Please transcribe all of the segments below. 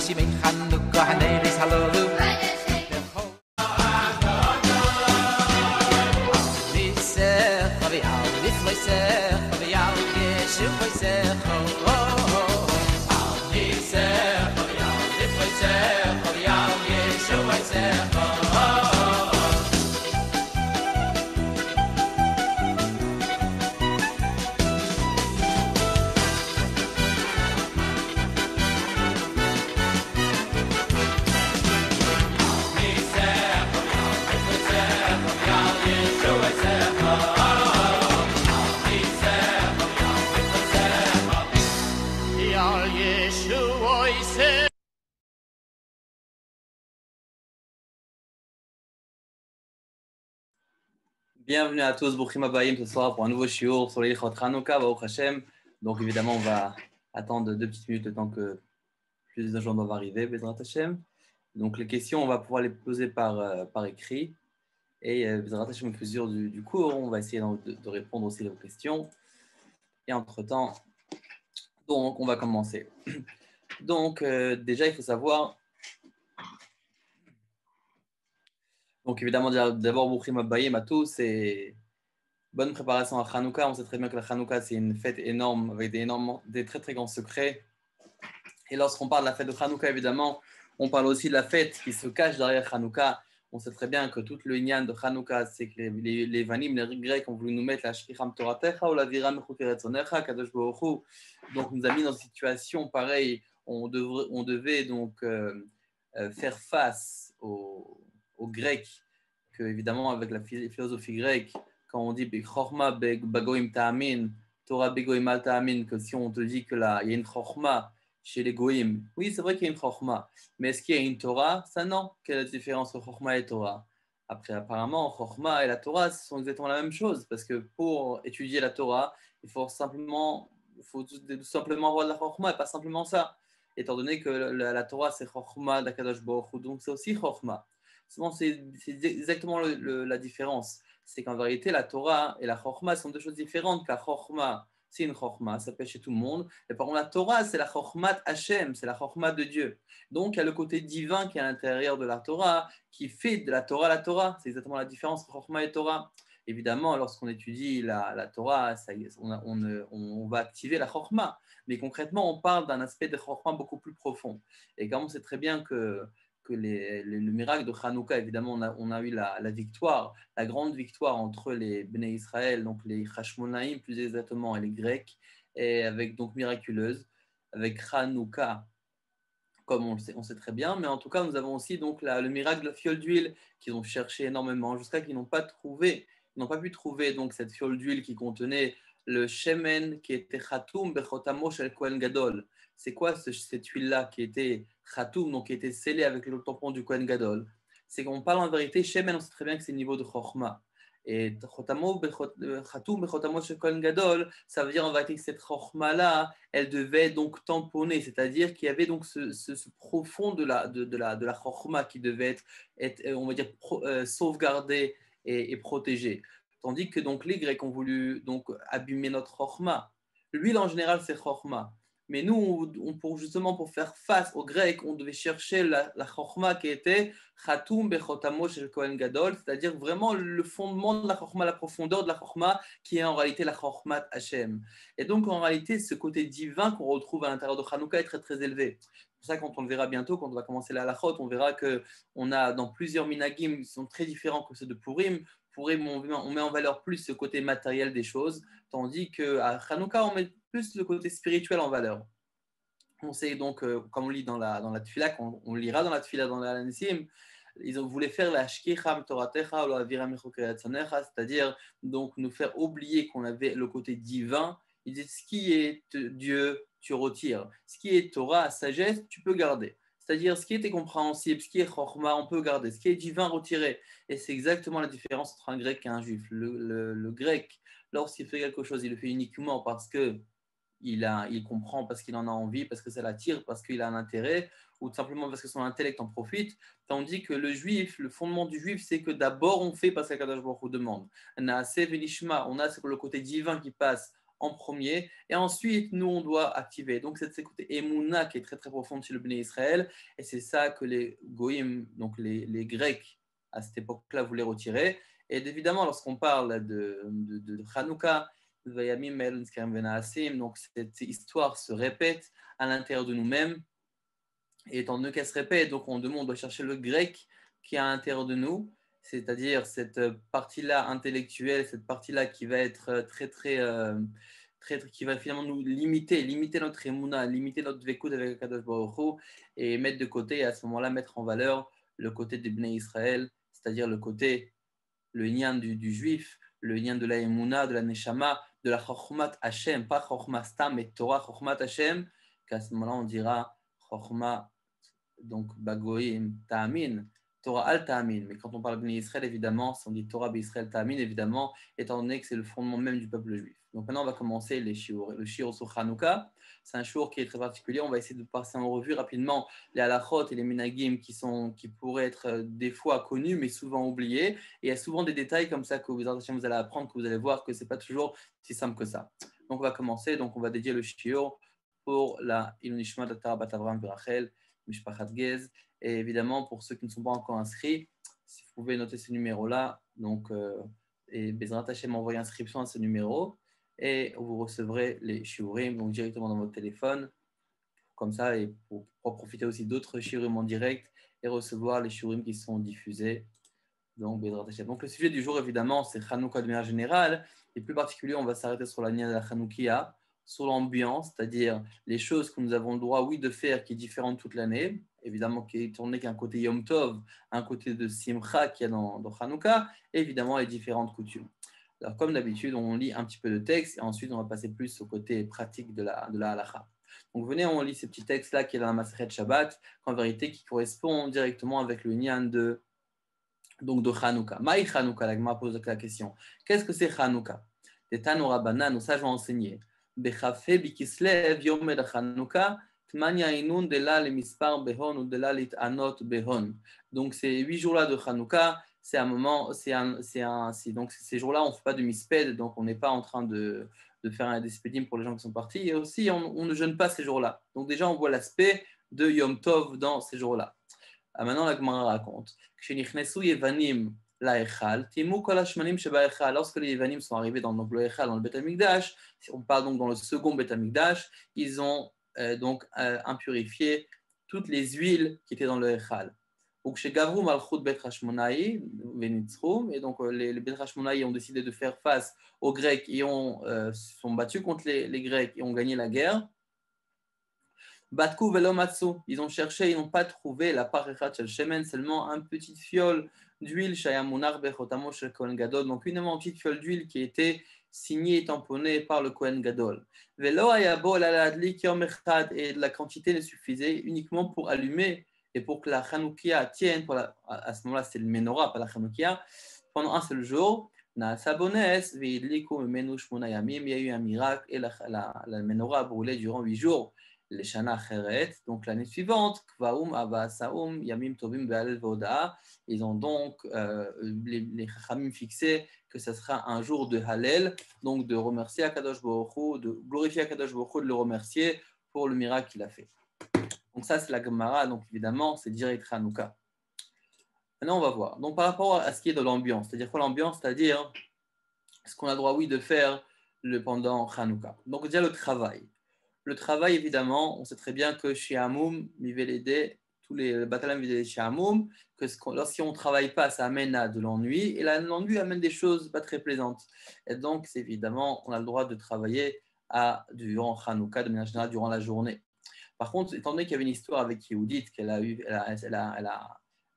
שמי חנוכה הנרס הללו ניסך ויאל נפלסך ויאל ישו ויסך ניסך ויאל נפלסך ויאל ישו ויסך Bienvenue à tous, Brouchim Habayim ce soir pour un nouveau shiur sur les Chot Chanukah, Baruch Hashem. Donc évidemment, on va attendre 2 petites minutes le temps que plus de gens doivent arriver, Bezrat Hashem. Donc les questions, on va pouvoir les poser par écrit. Et Bezrat Hashem, au fur et à mesure du cours, on va essayer de répondre aussi aux questions. Et entre-temps, donc on va commencer. Donc déjà, il faut savoir... Donc évidemment, d'abord, Brouchim Habayim à tous et bonne préparation à Hanouka. On sait très bien que la Hanouka, c'est une fête énorme avec des très très grands secrets. Et lorsqu'on parle de la fête de Hanouka, évidemment, on parle aussi de la fête qui se cache derrière Hanouka. On sait très bien que tout le Inyan de Hanouka, c'est que les Vanim, les Grecs ont voulu nous mettre la Shricham Toratecha ou la Viram Mechukeretzonecha, Kadosh Baruch Hu. Donc nous a mis dans une situation pareille. On devait donc faire face aux Grecs, que évidemment avec la philosophie grecque, quand on dit Chorma bagoim ta'amin, Torah begoim al ta'amin, que si on te dit que là il y a une Chorma chez les goïm, oui c'est vrai qu'il y a une Chorma, mais est-ce qu'il y a une Torah? Ça non. Quelle est la différence entre Chorma et Torah? Après apparemment Chorma et la Torah sont exactement la même chose, parce que pour étudier la Torah, il faut tout simplement avoir de la Chorma et pas simplement ça, étant donné que la Torah c'est Chorma d'Akadosh Baruch Hu, donc c'est aussi Chorma. C'est exactement la différence. C'est qu'en vérité, la Torah et la Chorma sont deux choses différentes. La Chorma, c'est une Chorma, ça peut chez tout le monde. Et par contre, la Torah, c'est la Chormat Hashem, c'est la Chorma de Dieu. Donc, il y a le côté divin qui est à l'intérieur de la Torah, qui fait de la Torah la Torah. C'est exactement la différence entre Chorma et Torah. Évidemment, lorsqu'on étudie la Torah, on va activer la Chorma. Mais concrètement, on parle d'un aspect de Chorma beaucoup plus profond. Et comme on sait très bien que le miracle de Hanouka, évidemment, on a eu la victoire, la grande victoire entre les Bnei Israël, donc les Hashmonaïm plus exactement, et les Grecs, et avec donc miraculeuse, avec Hanouka, comme on sait très bien, mais en tout cas, nous avons aussi donc le miracle de la fiole d'huile qu'ils ont cherché énormément jusqu'à qu'ils n'ont pas pu trouver donc cette fiole d'huile qui contenait le shemen qui était Khatoum Bechotamo Shel Kohen Gadol. C'est quoi cette huile-là qui était Khatoum, donc qui était scellée avec le tampon du Kohen Gadol? C'est qu'on parle en vérité, shemen, on sait très bien que c'est le niveau de Chochma. Et Khatoum Bechotamo Shel Kohen Gadol, ça veut dire en vérité que cette Chochma-là, elle devait donc tamponner, c'est-à-dire qu'il y avait donc ce profond de la Chochma qui devait être on va dire, sauvegardé et protégé. Tandis que donc, les Grecs ont voulu donc, abîmer notre Chorma. L'huile en général, c'est Chorma. Mais nous, justement pour faire face aux Grecs, on devait chercher la Chorma qui était Khatoum Bechotamo Shel Kohen Gadol, c'est-à-dire vraiment le fondement de la Chorma, la profondeur de la Chorma, qui est en réalité la Chormat Hashem. Et donc en réalité, ce côté divin qu'on retrouve à l'intérieur de Hanouka est très très élevé. C'est pour ça, quand on le verra bientôt, quand on va commencer la halachot, on verra qu'on a dans plusieurs minagim qui sont très différents que ceux de Purim. Purim, on met en valeur plus ce côté matériel des choses, tandis qu'à Hanouka, on met plus le côté spirituel en valeur. On sait donc, comme on lit dans la Tfila, on lira dans la Tfila, dans la Nissim, ils voulaient faire la Shkicham Toratecha ou la Viram Mechukeretzonecha, c'est-à-dire donc nous faire oublier qu'on avait le côté divin. Ils disent ce qui est Dieu, tu retires. Ce qui est Torah, sagesse, tu peux garder. C'est-à-dire ce qui est compréhensible, ce qui est Chorma, on peut garder. Ce qui est divin, retirer. Et c'est exactement la différence entre un grec et un juif. Le grec, lorsqu'il fait quelque chose, il le fait uniquement parce que il comprend, parce qu'il en a envie, parce que ça l'attire, parce qu'il a un intérêt, ou tout simplement parce que son intellect en profite. Tandis que le juif, le fondement du juif, c'est que d'abord on fait parce qu'Akadosh Baruch Hu demande. On a le côté divin qui passe en premier, et ensuite, nous, on doit activer. Donc, c'est ce côté Emouna qui est très, très profond chez le Béné Israël, et c'est ça que les Goïm, donc les Grecs, à cette époque-là, voulaient retirer. Et évidemment, lorsqu'on parle de Hanouka, donc cette histoire se répète à l'intérieur de nous-mêmes, et étant donné qu'elle se répète, donc on doit chercher le grec qui est à l'intérieur de nous, c'est-à-dire cette partie-là intellectuelle, cette partie-là qui va être qui va finalement nous limiter notre émouna, limiter notre vékud avec Kadosh Baruch Hu, et mettre de côté, et à ce moment-là, mettre en valeur le côté des Bnei Israël, c'est-à-dire le lien du juif, le lien de la émouna, de la neshama, de la chokhmat Hashem, pas chokhmat stam, mais Torah chokhmat Hashem, qu'à ce moment-là, on dira chokhmat, donc bagoïm ta'amin, Torah al ta'amin. Mais quand on parle de Israël, évidemment, si on dit Torah Israël ta'amin, évidemment, étant donné que c'est le fondement même du peuple juif. Donc maintenant, on va commencer le shiur sur Hanouka. C'est un shiur qui est très particulier. On va essayer de passer en revue rapidement les halachot et les minagim qui pourraient être des fois connus, mais souvent oubliés. Et il y a souvent des détails comme ça que vous allez apprendre, que vous allez voir que ce n'est pas toujours si simple que ça. Donc on va commencer. Donc on va dédier le shiur pour la Ilunishma Datar Bat Avraham Berachel, Mishpachat Gez. Et évidemment, pour ceux qui ne sont pas encore inscrits, si vous pouvez noter ce numéro-là, donc, et Bezrat Hashem m'envoie inscription à ce numéro, et vous recevrez les shiurim donc directement dans votre téléphone, comme ça, et pour profiter aussi d'autres shiurim en direct et recevoir les shiurim qui sont diffusés. Donc, Bezrat Hashem. Donc, le sujet du jour, évidemment, c'est Hanouka de manière générale, et plus particulièrement, on va s'arrêter sur la ligne de la Hanoukia, sur l'ambiance, c'est-à-dire les choses que nous avons le droit, oui, de faire, qui est différente toute l'année, évidemment, qui est tourné qu'un côté Yom Tov, un côté de Simcha qu'il y a dans Hanouka, et évidemment les différentes coutumes. Alors, comme d'habitude, on lit un petit peu de texte, et ensuite, on va passer plus au côté pratique de la halacha. Donc, venez, on lit ces petits textes-là qui est dans la Masechet Shabbat, en vérité, qui correspond directement avec le nian de Hanouka. Maï Hanouka, la Gemara pose la question. Qu'est-ce que c'est Hanouka? Des Tano Rabbanan, nos sages ont enseigné. Bechafé Bikislev Yomed Hanouka, Tmania Inun Dela le Mispar Behon ou Dela lit Anot Behon. Donc ces 8 jours-là de Hanouka, c'est un moment, donc ces jours-là, on ne fait pas de misped, donc on n'est pas en train de faire un despédim pour les gens qui sont partis, et aussi on ne jeûne pas ces jours-là. Donc déjà, on voit l'aspect de Yom Tov dans ces jours-là. Maintenant, la Gemara raconte. Lorsque les Yevanim sont arrivés dans le Echal, dans le Bet Amikdash, on parle donc dans le second Bet Amikdash, ils ont impurifié toutes les huiles qui étaient dans le Echal. Donc chez Gavru Malchut Bet Hashmonaï, et donc les Bet Hashmonaï ont décidé de faire face aux Grecs et sont battus contre les Grecs et ont gagné la guerre. Batku velomatsu, ils ont cherché, ils n'ont pas trouvé la parechat shel shemen, seulement un petit fiole d'huile, shayamunar bechotamo shel Kohen Gadol, donc une petite fiole d'huile qui était signée et tamponnée par le Kohen Gadol. Velo ayabo laladlik yom echad, et la quantité ne suffisait uniquement pour allumer et pour que la Hanoukia tienne, à ce moment-là c'est le menorah, pas la Hanoukia, pendant un seul jour. Naasabones veidliku menu shmona yamim, il y a eu un miracle et la menorah a brûlé durant 8 jours. Les Shana Cheret, donc l'année suivante, Kvaum, Ava, Saum, Yamim, Tovim, Be'alel, Voda. Ils ont donc les Chachamim fixé que ce sera un jour de Hallel, donc de remercier Akadosh Baruch Hu, de glorifier Akadosh Baruch Hu, de le remercier pour le miracle qu'il a fait. Donc ça, c'est la Gemara, donc évidemment, c'est direct Hanouka. Maintenant, on va voir. Donc par rapport à ce qui est de l'ambiance, c'est-à-dire quoi l'ambiance? C'est-à-dire ce qu'on a le droit, oui, de faire pendant Hanouka. Donc déjà le travail. Le travail, évidemment, on sait très bien que chez Hamoum, tous les batalam chez Hamoum, que lorsqu'on ne travaille pas, ça amène à de l'ennui, et l'ennui amène des choses pas très plaisantes. Et donc, c'est évidemment, on a le droit de travailler durant Hanouka, de manière générale, durant la journée. Par contre, étant donné qu'il y avait une histoire avec Yehudit,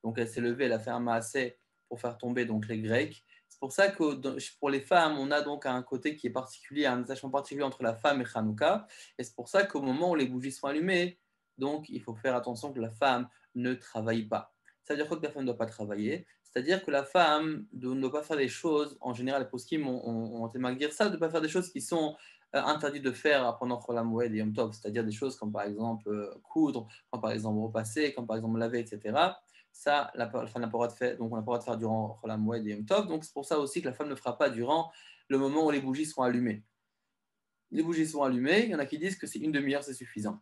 donc elle s'est levée, elle a fait un maaseh pour faire tomber donc les Grecs. C'est pour ça que pour les femmes, on a donc un côté qui est particulier, un attachement particulier entre la femme et Hanouka. Et c'est pour ça qu'au moment où les bougies sont allumées, donc il faut faire attention que la femme ne travaille pas. Ça veut dire quoi que la femme ne doit pas travailler? C'est-à-dire que la femme ne doit pas faire des choses, en général, les poskim ont tellement dire ça, de ne pas faire des choses qui sont interdites de faire pendant Chol HaMoed et Yom Tov, c'est-à-dire des choses comme par exemple coudre, comme par exemple repasser, comme par exemple laver, etc. Ça, la femme n'a pas le droit de faire, donc on n'a pas le droit de faire durant Chol HaMoed et Yom Tov. Donc c'est pour ça aussi que la femme ne fera pas durant le moment où les bougies seront allumées. les bougies sont allumées. Il y en a qui disent que c'est une demi-heure, c'est suffisant.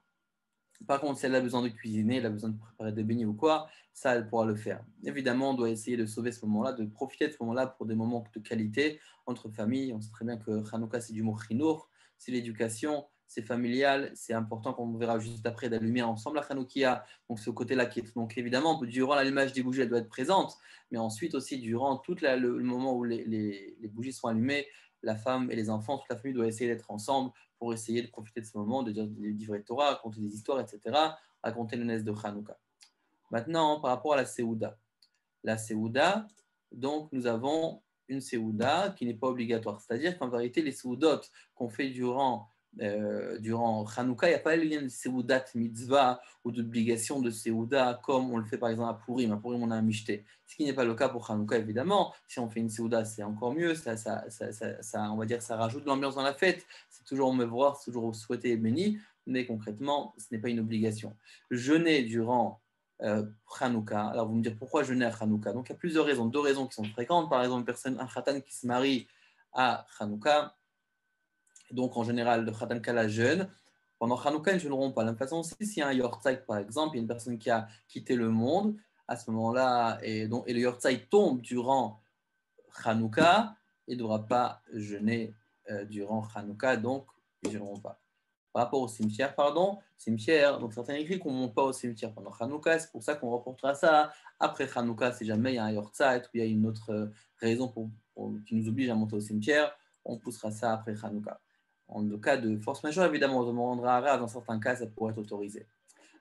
Par contre, si elle a besoin de cuisiner, elle a besoin de préparer des beignets ou quoi, ça, elle pourra le faire. Évidemment, on doit essayer de sauver ce moment-là, de profiter de ce moment-là pour des moments de qualité entre familles. On sait très bien que Hanouka, c'est du mot chinour, c'est l'éducation, c'est familial, c'est important, comme on verra juste après, d'allumer ensemble la Hanoukia. Donc, ce côté-là qui est. Donc, évidemment, durant l'allumage des bougies, elle doit être présente, mais ensuite aussi, durant tout le moment où les bougies sont allumées, la femme et les enfants, toute la famille doit essayer d'être ensemble pour essayer de profiter de ce moment, de dire des livrets de Torah, raconter des histoires, etc., raconter le Nes de Hanouka. Maintenant, par rapport à la Séouda. La Séouda, donc nous avons une Séouda qui n'est pas obligatoire. C'est-à-dire qu'en vérité, les Séoudotes qu'on fait durant Hanouka, il n'y a pas le lien de Séoudat mitzvah ou d'obligation de Séouda comme on le fait par exemple à Purim. À Purim, on a un michté. Ce qui n'est pas le cas pour Hanouka, évidemment. Si on fait une Séouda, c'est encore mieux. On va dire, ça rajoute de l'ambiance dans la fête. C'est toujours me voir, c'est toujours souhaité et béni. Mais concrètement, ce n'est pas une obligation. Jeûner durant Hanouka. Alors, vous me direz pourquoi jeûner à Hanouka? Donc, il y a plusieurs raisons, deux raisons qui sont fréquentes. Par exemple, un khatan qui se marie à Hanouka, donc en général, le khatan kala jeûne. Pendant Hanouka, ils ne jeûneront pas. De la même façon aussi, s'il y a un yortzeit, par exemple, il y a une personne qui a quitté le monde, à ce moment-là, et le yortzeit tombe durant Hanouka, il ne devra pas jeûner durant Hanouka, donc ils ne jeûneront pas. Par rapport au cimetière, donc certains écrits qu'on ne monte pas au cimetière pendant Hanouka, c'est pour ça qu'on reportera ça après Hanouka, si jamais il y a un Yortzeit ou il y a une autre raison qui nous oblige à monter au cimetière, on poussera ça après Hanouka. En le cas de force majeure, évidemment, on demandera à Rav, dans certains cas, ça pourrait être autorisé.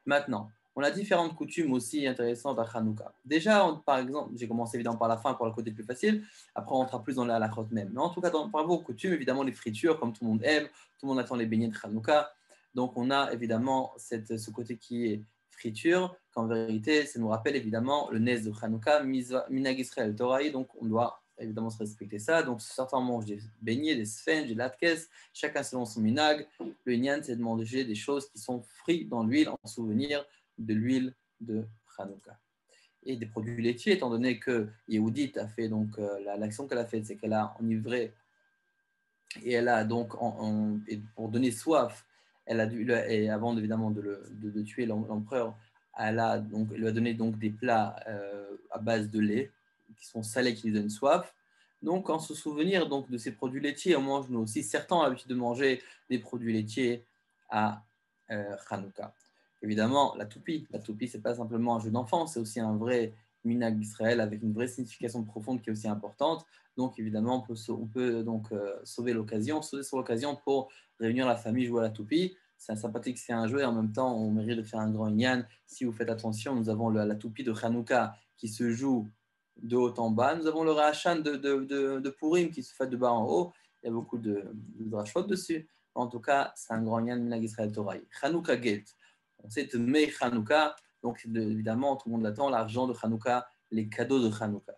Maintenant, on a différentes coutumes aussi intéressantes à Hanouka. Déjà, par exemple, j'ai commencé évidemment par la fin pour le côté plus facile, après on rentrera plus dans la halachot même. Mais en tout cas, par rapport aux coutumes, évidemment, les fritures, comme tout le monde aime, tout le monde attend les beignets de Hanouka. Donc, on a évidemment ce côté qui est friture, qu'en vérité, ça nous rappelle évidemment le Nes de Hanouka, Minag Israël Toraï, donc on doit évidemment se respecter ça. Donc, certains mangent des beignets, des sphènes, des latkes, chacun selon son minag. Le Inyan, c'est de manger des choses qui sont frites dans l'huile en souvenir de l'huile de Hanouka. Et des produits laitiers, étant donné que Yehudit a fait donc l'action qu'elle a faite, c'est qu'elle a enivré et elle a donc, et pour donner soif, elle a dû, et avant évidemment de tuer l'empereur, elle lui a donné donc des plats à base de lait qui sont salés, qui lui donnent soif. Donc, en se souvenir donc de ces produits laitiers, on mange nous aussi. Certains ont l'habitude de manger des produits laitiers à Hanouka. Évidemment, la toupie, c'est pas simplement un jeu d'enfant, c'est aussi un vrai minag d'Israël avec une vraie signification profonde qui est aussi importante. Donc, évidemment, on peut donc sauver sur l'occasion pour réunir la famille, jouer à la toupie. C'est sympathique, c'est un jeu et en même temps, on mérite de faire un grand inyan. Si vous faites attention, nous avons la toupie de Hanouka qui se joue de haut en bas. Nous avons le Rachan de Purim qui se fait de bas en haut. Il y a beaucoup de drachot dessus. En tout cas, c'est un grand inyan minag Israël Torah. Hanouka Gate. On sait que Mei Hanouka, donc évidemment, tout le monde l'attend, l'argent de Hanouka, les cadeaux de Hanouka.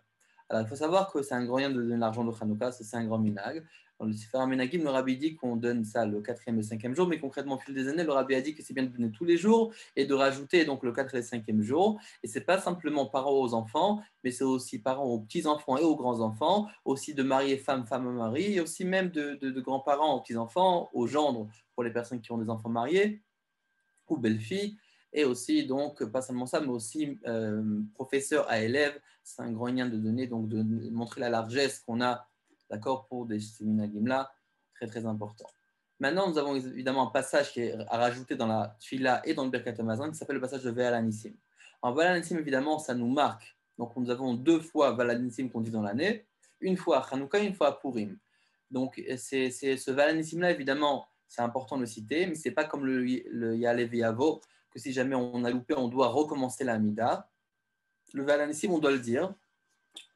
Alors, il faut savoir que c'est un grand rien de donner l'argent de Hanouka, c'est un grand minag. Dans le Sefer Menagim, le rabbi dit qu'on donne ça le 4e et le 5e jour, mais concrètement, au fil des années, le rabbi a dit que c'est bien de donner tous les jours et de rajouter donc le 4e et le 5e jour. Et ce n'est pas simplement parents aux enfants, mais c'est aussi parents aux petits-enfants et aux grands-enfants, aussi de mari et femme, femme et mari, et aussi même de grands-parents aux petits-enfants, aux gendres pour les personnes qui ont des enfants mariés ou belle-fille. Et aussi, donc, pas seulement ça, mais aussi professeur à élève. C'est un grand lien de donner, donc de montrer la largesse qu'on a, d'accord, pour des minagim-là, très très important. Maintenant, nous avons évidemment un passage qui est à rajouter dans la Tfila et dans le Birkat Hamazon, qui s'appelle le passage de Ve'alanissim. En Ve'alanissim, évidemment, ça nous marque. Donc, nous avons 2 fois Ve'alanissim qu'on dit dans l'année, une fois à Hanouka, une fois à Purim. Donc, c'est ce Ve'alanissim-là, évidemment, c'est important de le citer, mais ce n'est pas comme le Yalev Yavo, que si jamais on a loupé, on doit recommencer la Mida. Le Ve'alanissim, on doit le dire,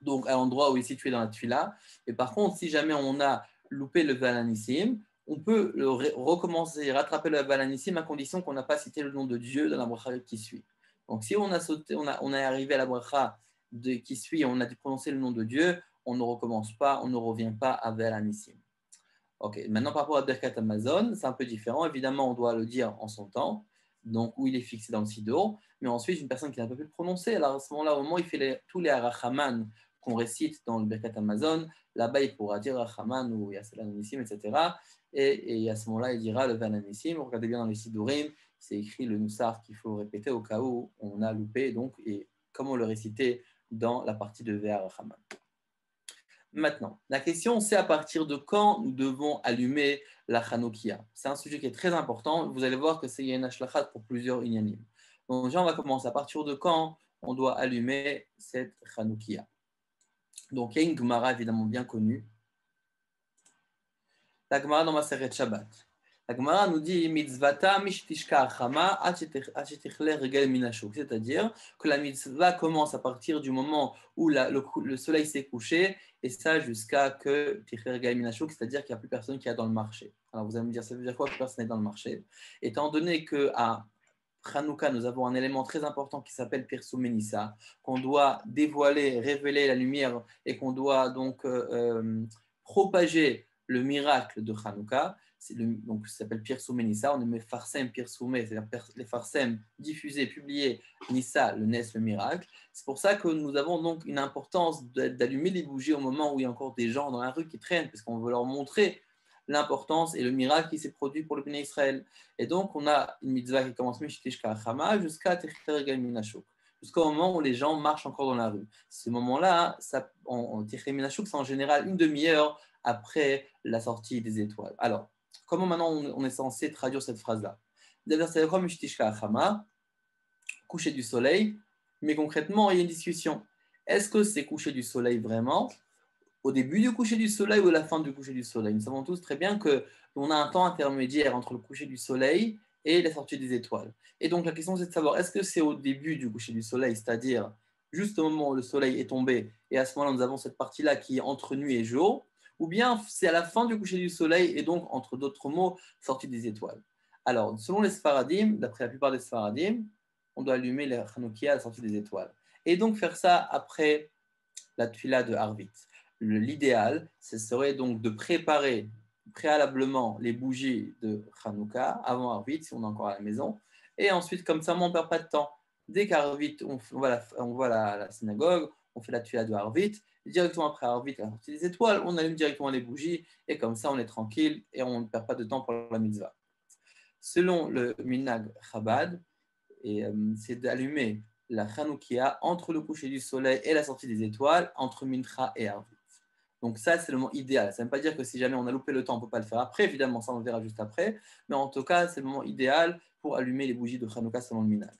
donc à l'endroit où il est situé dans la Tfila. Et par contre, si jamais on a loupé le Ve'alanissim, on peut recommencer, rattraper le Ve'alanissim à condition qu'on n'a pas cité le nom de Dieu dans la bracha qui suit. Donc si on a sauté, on est arrivé à la bracha qui suit et on a prononcé le nom de Dieu, on ne recommence pas, on ne revient pas à Ve'alanissim. Ok, maintenant par rapport à Birkat Hamazon, c'est un peu différent. Évidemment, on doit le dire en son temps, donc où il est fixé dans le Siddur, mais ensuite, une personne qui n'a pas pu le prononcer, alors à ce moment-là, au moment où il fait tous les Arachaman qu'on récite dans le Birkat Amazon, là-bas il pourra dire Rachaman ou Yasalan Nissim, etc. Et à ce moment-là, il dira le Van Nissim. Regardez bien dans les Sidurim, c'est écrit le Nusar qu'il faut répéter au cas où on a loupé, donc, et comment le réciter dans la partie de Ve'ar Rachaman. Maintenant, la question, c'est à partir de quand nous devons allumer la Hanoukia. C'est un sujet qui est très important. Vous allez voir que c'est une ashlachat pour plusieurs inyanim. Donc, déjà, on va commencer. À partir de quand on doit allumer cette Hanoukia? Donc, il y a une Gemara évidemment bien connue. La Gemara dans Maseret Shabbat. La Gemara nous dit mitzvata mishtishka achama achetichle regel minashuk, c'est-à-dire que la mitzvah commence à partir du moment où le soleil s'est couché et ça jusqu'à que tichle regel minashuk, c'est-à-dire qu'il n'y a plus personne qui est dans le marché. Alors vous allez me dire, ça veut dire quoi que personne n'est dans le marché? Étant donné qu'à Hanouka, nous avons un élément très important qui s'appelle Pirsum Menissa, qu'on doit dévoiler, révéler la lumière et qu'on doit donc propager le miracle de Hanouka. Donc, ça s'appelle Pirsum Menissa, on met Farsem Pirsum, c'est-à-dire les Farsem diffusés, publiés, Nissa, le Nes, le miracle. C'est pour ça que nous avons donc une importance d'allumer les bougies au moment où il y a encore des gens dans la rue qui traînent, parce qu'on veut leur montrer l'importance et le miracle qui s'est produit pour le Béné Israël. Et donc, on a une mitzvah qui commence jusqu'à jusqu'au moment où les gens marchent encore dans la rue. Ce moment-là, c'est en général une demi-heure après la sortie des étoiles. Alors, comment maintenant on est censé traduire cette phrase-là? D'abord, c'est comme coucher du soleil, mais concrètement, il y a une discussion. Est-ce que c'est coucher du soleil vraiment au début du coucher du soleil ou à la fin du coucher du soleil? Nous savons tous très bien qu'on a un temps intermédiaire entre le coucher du soleil et la sortie des étoiles. Et donc la question c'est de savoir, est-ce que c'est au début du coucher du soleil, c'est-à-dire juste au moment où le soleil est tombé, et à ce moment-là nous avons cette partie-là qui est entre nuit et jour, ou bien c'est à la fin du coucher du soleil et donc entre d'autres mots, sortie des étoiles? Alors, selon les Sfaradim, d'après la plupart des Sfaradim, on doit allumer les Hanoukia à la sortie des étoiles. Et donc faire ça après la tuila de Harvit. L'idéal, ce serait donc de préparer préalablement les bougies de Hanouka avant Harvit, si on est encore à la maison. Et ensuite, comme ça, on ne perd pas de temps. Dès qu'Harvit, on va à la synagogue, on fait la tuila de Harvit. Directement après Harvit, à la sortie des étoiles, on allume directement les bougies. Et comme ça, on est tranquille et on ne perd pas de temps pour la mitzvah. Selon le Minhag Chabad, c'est d'allumer la Hanoukia entre le coucher du soleil et la sortie des étoiles, entre Mincha et Harvit. Donc ça, c'est le moment idéal. Ça ne veut pas dire que si jamais on a loupé le temps, on ne peut pas le faire après. Évidemment, ça, on le verra juste après. Mais en tout cas, c'est le moment idéal pour allumer les bougies de Hanouka selon le Minhag.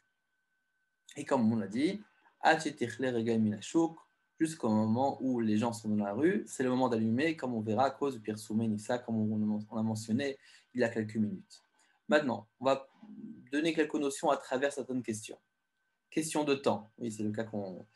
Et comme on l'a dit, jusqu'au moment où les gens sont dans la rue, c'est le moment d'allumer, comme on verra à cause du Pirsum Nissa, comme on a mentionné il y a quelques minutes. Maintenant, on va donner quelques notions à travers certaines questions. Question de temps. Oui, c'est le cas qu'on...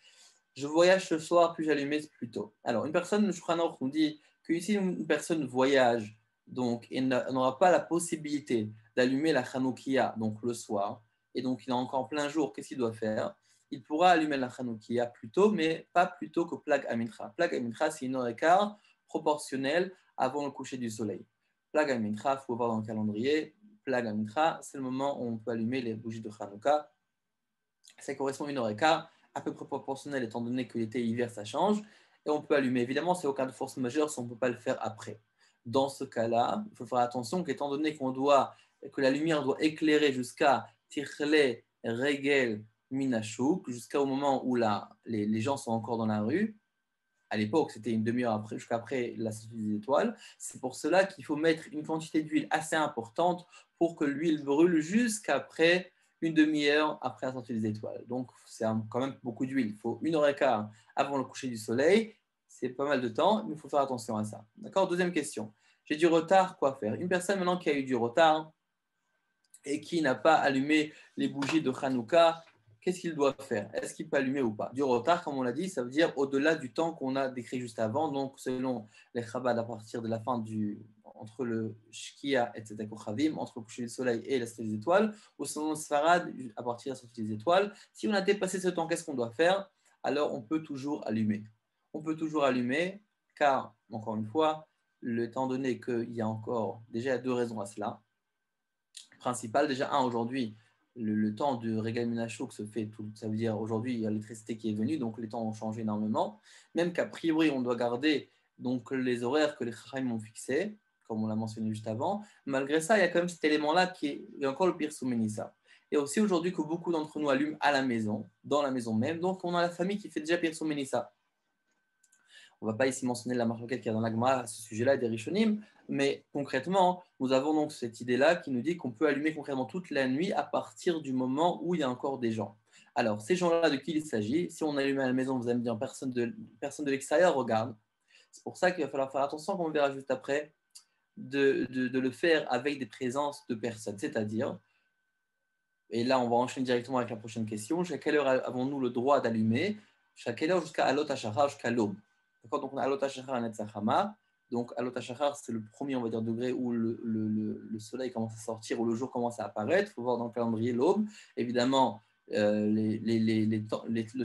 Je voyage ce soir, puis j'allumer plus tôt. Alors, une personne, le Shulchan Aruch nous dit que ici une personne voyage, donc, et n'aura pas la possibilité d'allumer la Hanoukia, donc le soir, et donc il est encore en plein jour, qu'est-ce qu'il doit faire? Il pourra allumer la Hanoukia plus tôt, mais pas plus tôt que Plag Amincha. Plag Amincha, c'est une heure et quart proportionnelle avant le coucher du soleil. Plag Amincha, il faut voir dans le calendrier, Plag Amincha, c'est le moment où on peut allumer les bougies de Hanouka. Ça correspond à une heure et quart, à peu près proportionnel étant donné que l'été et l'hiver ça change, et on peut allumer. Évidemment, c'est au cas de force majeure si on ne peut pas le faire après. Dans ce cas-là, il faut faire attention qu'étant donné que la lumière doit éclairer jusqu'à Tichle Regel Minashuk, jusqu'au moment où les gens sont encore dans la rue. À l'époque, c'était une demi-heure après, jusqu'après la sortie des étoiles. C'est pour cela qu'il faut mettre une quantité d'huile assez importante pour que l'huile brûle jusqu'après une demi-heure après la sortie des étoiles. Donc, c'est quand même beaucoup d'huile. Il faut une heure et quart avant le coucher du soleil. C'est pas mal de temps, mais il faut faire attention à ça. D'accord? Deuxième question. J'ai du retard, quoi faire? Une personne maintenant qui a eu du retard et qui n'a pas allumé les bougies de Hanouka, qu'est-ce qu'il doit faire? Est-ce qu'il peut allumer ou pas? Du retard, comme on l'a dit, ça veut dire au-delà du temps qu'on a décrit juste avant. Donc, selon les Chabad, à partir de la fin entre le Shkia et Tzedek Chavim, entre le coucher du soleil et la sortie des étoiles, ou selon le Sfarad, à partir de la sortie des étoiles. Si on a dépassé ce temps, qu'est-ce qu'on doit faire? Alors, on peut toujours allumer. On peut toujours allumer, car, encore une fois, étant donné qu'il y a encore déjà deux raisons à cela. Principal, déjà, aujourd'hui, le temps de Regal Menachok se fait tout. Ça veut dire aujourd'hui, il y a l'électricité qui est venue, donc les temps ont changé énormément. Même qu'à priori, on doit garder donc, les horaires que les Chachamim ont fixés, comme on l'a mentionné juste avant. Malgré ça, il y a quand même cet élément-là qui est, il y a encore le pire Soumenissa. Et aussi aujourd'hui que beaucoup d'entre nous allument à la maison, dans la maison même. Donc, on a la famille qui fait déjà Pirso Menissa. On ne va pas ici mentionner la marloquette qu'il y a dans la Gemara à ce sujet-là des Rishonim, mais concrètement, nous avons donc cette idée-là qui nous dit qu'on peut allumer concrètement toute la nuit à partir du moment où il y a encore des gens. Alors, ces gens-là, de qui il s'agit? Si on allume à la maison, vous allez me dire personne de l'extérieur regarde. C'est pour ça qu'il va falloir faire attention, comme on verra juste après, de le faire avec des présences de personnes. C'est-à-dire, et là, on va enchaîner directement avec la prochaine question, jusqu'à quelle heure avons-nous le droit d'allumer? Jusqu'à quelle heure? Jusqu'à Alot Hashachar, jusqu'à l'aube. Donc, on a Alot Hashachar et Netzachama. Donc, Alot Hashachar, c'est le premier, on va dire, degré où le soleil commence à sortir, où le jour commence à apparaître. Il faut voir dans le calendrier l'aube. Évidemment, le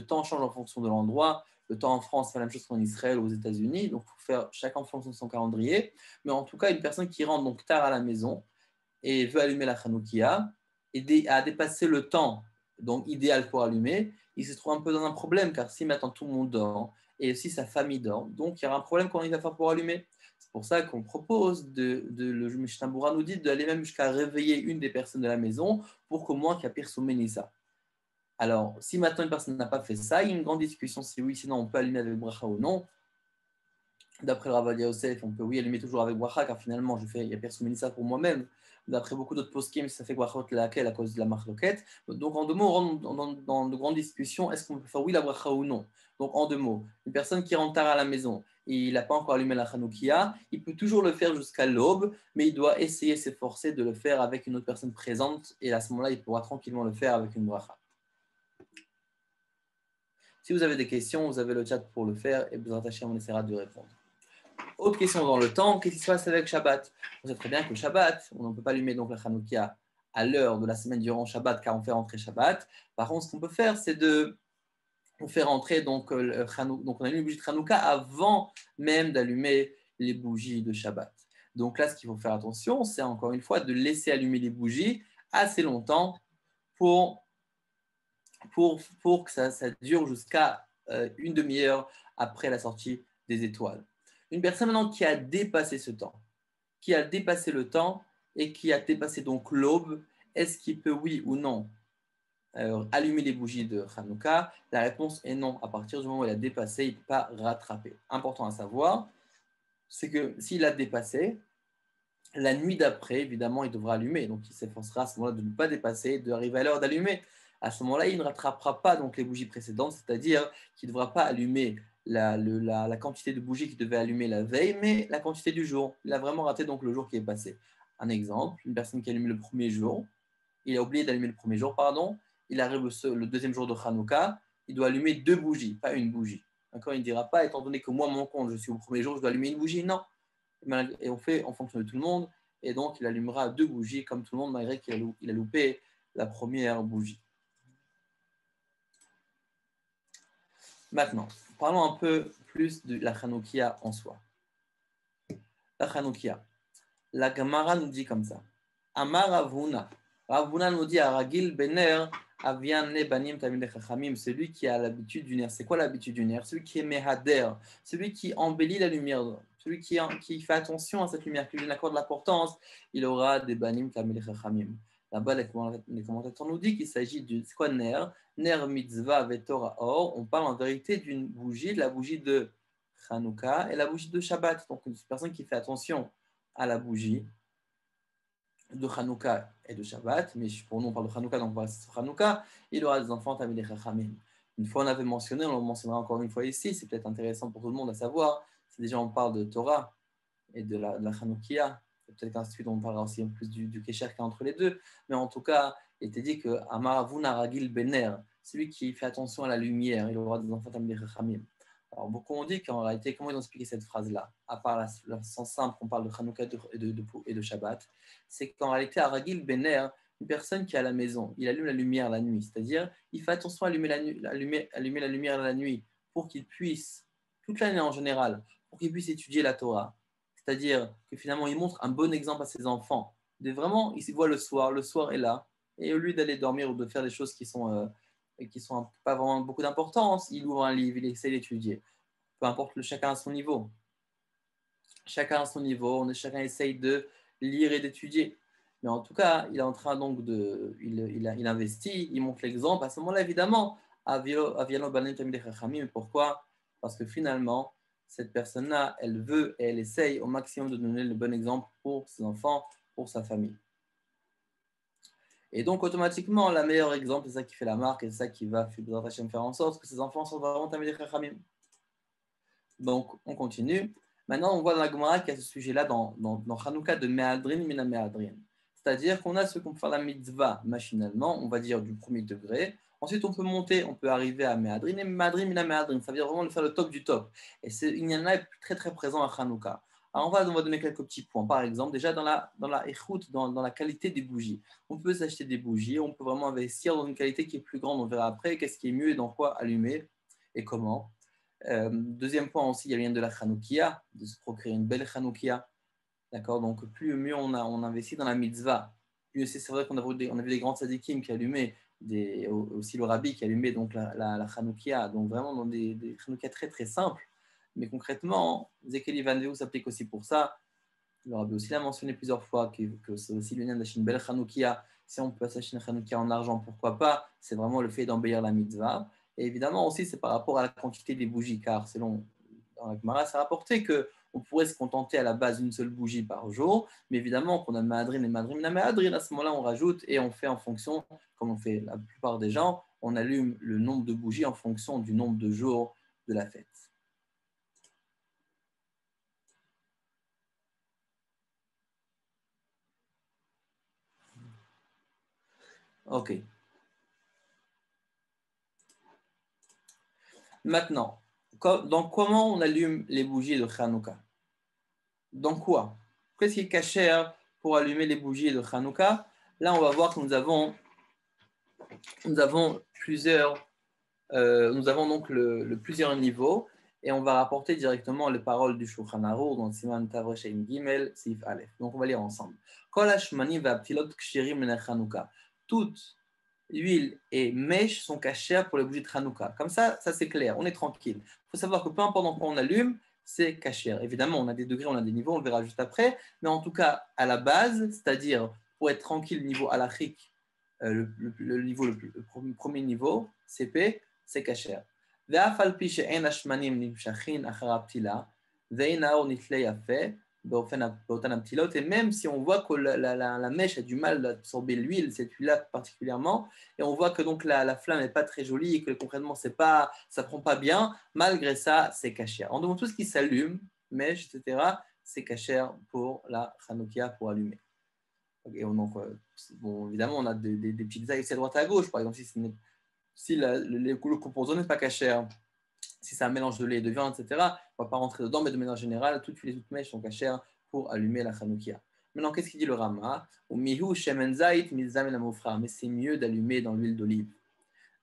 temps change en fonction de l'endroit. Le temps en France, c'est la même chose qu'en Israël ou aux États-Unis. Donc, il faut faire chacun en fonction de son calendrier. Mais en tout cas, une personne qui rentre donc tard à la maison et veut allumer la Hanoukia et a dépassé le temps donc idéal pour allumer, il se trouve un peu dans un problème car si maintenant tout le monde dort et aussi sa famille dort, donc il y aura un problème quand il va faire pour allumer. C'est pour ça qu'on propose le Mishnah Berurah nous dit d'aller même jusqu'à réveiller une des personnes de la maison pour qu'au moins qu'il y a Pirso Menissa. Alors, si maintenant une personne n'a pas fait ça, il y a une grande discussion si oui, sinon on peut allumer avec bracha ou non. D'après le Rav Ovadia Yosef, on peut oui allumer toujours avec bracha car finalement il y a Pirso Menissa pour moi-même. D'après beaucoup d'autres poskim, ça fait brachot laquelle à cause de la marloquette. Donc en deux mots, on rentre dans de grandes discussions. Est-ce qu'on peut faire oui la bracha ou non? Donc en deux mots, une personne qui rentre tard à la maison et il n'a pas encore allumé la Hanoukia, il peut toujours le faire jusqu'à l'aube, mais il doit essayer, s'efforcer de le faire avec une autre personne présente et à ce moment-là, il pourra tranquillement le faire avec une bracha. Si vous avez des questions, vous avez le chat pour le faire et vous attachez, on essaiera de répondre. Autre question dans le temps, qu'est-ce qui se passe avec Shabbat? On sait très bien que le Shabbat, on ne peut pas allumer donc la Hanoukia à l'heure de la semaine durant Shabbat car on fait rentrer Shabbat. Par contre, ce qu'on peut faire, c'est on fait rentrer donc on allume les bougies de Hanouka avant même d'allumer les bougies de Shabbat. Donc là, ce qu'il faut faire attention, c'est encore une fois de laisser allumer les bougies assez longtemps pour que ça dure jusqu'à une demi-heure après la sortie des étoiles. Une personne maintenant qui a dépassé ce temps, qui a dépassé le temps et qui a dépassé donc l'aube, est-ce qu'il peut, oui ou non, allumer les bougies de Hanouka? La réponse est non. À partir du moment où il a dépassé, il ne peut pas rattraper. Important à savoir, c'est que s'il a dépassé, la nuit d'après, évidemment, il devra allumer. Donc, il s'efforcera à ce moment-là de ne pas dépasser, d'arriver à l'heure d'allumer. À ce moment-là, il ne rattrapera pas donc, les bougies précédentes, c'est-à-dire qu'il ne devra pas allumer la quantité de bougies qu'il devait allumer la veille, mais la quantité du jour. Il a vraiment raté donc le jour qui est passé. Un exemple, une personne qui allume le premier jour, il a oublié d'allumer le premier jour, pardon, il arrive le deuxième jour de Hanouka, il doit allumer 2 bougies, pas une bougie. D'accord, il ne dira pas, étant donné que moi, mon compte, je suis au premier jour, je dois allumer une bougie. Non. Et on fait en fonction de tout le monde, et donc il allumera 2 bougies comme tout le monde, malgré qu'il a loupé la première bougie. Maintenant, parlons un peu plus de la Hanoukia en soi. La Hanoukia. La Gemara nous dit comme ça. Amar Ravuna. Ravuna nous dit Aragil Bener Avian Nebanim Tamid Chachamim, celui qui a l'habitude du nerf. C'est quoi l'habitude du nerf? Celui qui est Mehader, celui qui embellit la lumière, celui qui fait attention à cette lumière, qui lui accorde l'importance, il aura des Banim Tamid Chachamim. Là-bas, les commentateurs nous disent qu'il s'agit de. C'est quoi Ner? Ner Mitzvah Vetora Or. On parle en vérité d'une bougie, de la bougie de Hanouka et la bougie de Shabbat. Donc, une personne qui fait attention à la bougie de Hanouka et de Shabbat, mais pour nous on parle de Hanouka, donc on va sur Hanouka, il aura des enfants avec des Chachamim. Une fois on avait mentionné, on le mentionnera encore une fois ici, c'est peut-être intéressant pour tout le monde à savoir, si déjà on parle de Torah et de la Hanoukia, peut-être qu'ensuite on parlera aussi un peu plus du Kesher qu'il y a entre les deux, mais en tout cas, il était dit que Amaravuna Ragil Bener, celui qui fait attention à la lumière, il aura des enfants avec des Chachamim. Alors, beaucoup ont dit qu'en réalité, comment ils ont expliqué cette phrase-là, à part le sens simple qu'on parle de Hanouka et de Shabbat, c'est qu'en réalité, Aragil Bener, une personne qui est à la maison, il allume la lumière la nuit, c'est-à-dire il fait attention à allumer la lumière la nuit pour qu'il puisse, toute l'année en général, pour qu'il puisse étudier la Torah. C'est-à-dire que finalement, il montre un bon exemple à ses enfants. De vraiment, il se voit le soir est là, et au lieu d'aller dormir ou de faire des choses qui sont pas vraiment beaucoup d'importance, il ouvre un livre, il essaie d'étudier. Peu importe, chacun à son niveau. Chacun à son niveau, chacun essaye de lire et d'étudier. Mais en tout cas, il est en train donc il investit, il montre l'exemple. À ce moment-là, évidemment, pourquoi? Parce que finalement, cette personne-là, elle veut et elle essaye au maximum de donner le bon exemple pour ses enfants, pour sa famille. Et donc, automatiquement, le meilleur exemple, c'est ça qui fait la marque et c'est ça qui va faire en sorte que ses enfants sont vraiment Tamidei Chachamim. Donc, on continue. Maintenant, on voit dans la Gemara qu'il y a ce sujet-là dans Hanouka de Me'adrin mina Me'adrin. C'est-à-dire qu'on a ceux qui peut faire la mitzvah machinalement, on va dire du premier degré. Ensuite, on peut monter, on peut arriver à Me'adrin et Me'adrin mina Me'adrin. Ça veut dire vraiment faire le top du top. Et il y en a très très présent à Hanouka. Alors, on va donner quelques petits points. Par exemple, déjà dans la écoute, dans la qualité des bougies. On peut s'acheter des bougies, on peut vraiment investir dans une qualité qui est plus grande. On verra après qu'est-ce qui est mieux et dans quoi allumer et comment. Deuxième point aussi, il y a le lien de la Chanoukia, de se procurer une belle Chanoukia. D'accord. Donc, plus mieux on investit dans la mitzvah, plus c'est vrai qu'on a vu des grands tzadikim qui allumaient, aussi le rabbi qui allumait donc la Chanoukia, donc vraiment dans des Chanoukia très très simples. Mais concrètement, Zekeli Van Veu s'applique aussi pour ça. Le rabbi aussi l'a mentionné plusieurs fois que c'est aussi le lien d'acheter une belle Chanoukia. Si on peut s'acheter une Chanoukia en argent, pourquoi pas? C'est vraiment le fait d'embellir la mitzvah. Et évidemment aussi, c'est par rapport à la quantité des bougies, car selon dans la Gemara, ça a rapporté qu'on pourrait se contenter à la base d'une seule bougie par jour, mais évidemment qu'on a Mahadrin et Mahadrin, à ce moment-là, on rajoute et on fait en fonction, comme on fait la plupart des gens, on allume le nombre de bougies en fonction du nombre de jours de la fête. Ok. Maintenant, donc comment on allume les bougies de Hanouka? Dans quoi? Qu'est-ce qui est caché pour allumer les bougies de Hanouka? Là, on va voir que nous avons plusieurs, nous avons donc plusieurs niveaux et on va rapporter directement les paroles du Shulchan Aruch dans Siman Tav Resh Gimel Sif Aleph. Donc, on va lire ensemble. Kol hashmani ve'aptilot kshirim l'ner Hanouka. Toute huile et mèche sont cachées pour les bougies de Hanouka. Comme ça c'est clair, on est tranquille. Il faut savoir que peu importe dans quoi on allume, c'est caché. Évidemment, on a des degrés, on a des niveaux, on le verra juste après, mais en tout cas, à la base, c'est-à-dire pour être tranquille niveau halachique, le niveau, le premier niveau, CP, c'est caché. Et même si on voit que la mèche a du mal à absorber l'huile, cette huile-là particulièrement, et on voit que donc la flamme n'est pas très jolie et que concrètement ça ne prend pas bien, malgré ça, c'est caché. En donc tout ce qui s'allume, mèche, etc., c'est caché pour la Hanoukia pour allumer. Et donc, bon, évidemment, on a des petites ailes à droite à gauche, par exemple, si le composant n'est pas caché, si c'est un mélange de lait et de viande, etc., on ne va pas rentrer dedans, mais de manière générale, toutes les autres mèches sont cachées pour allumer la Hanoukia. Maintenant, qu'est-ce qu'il dit le Rama? Mais c'est mieux d'allumer dans l'huile d'olive.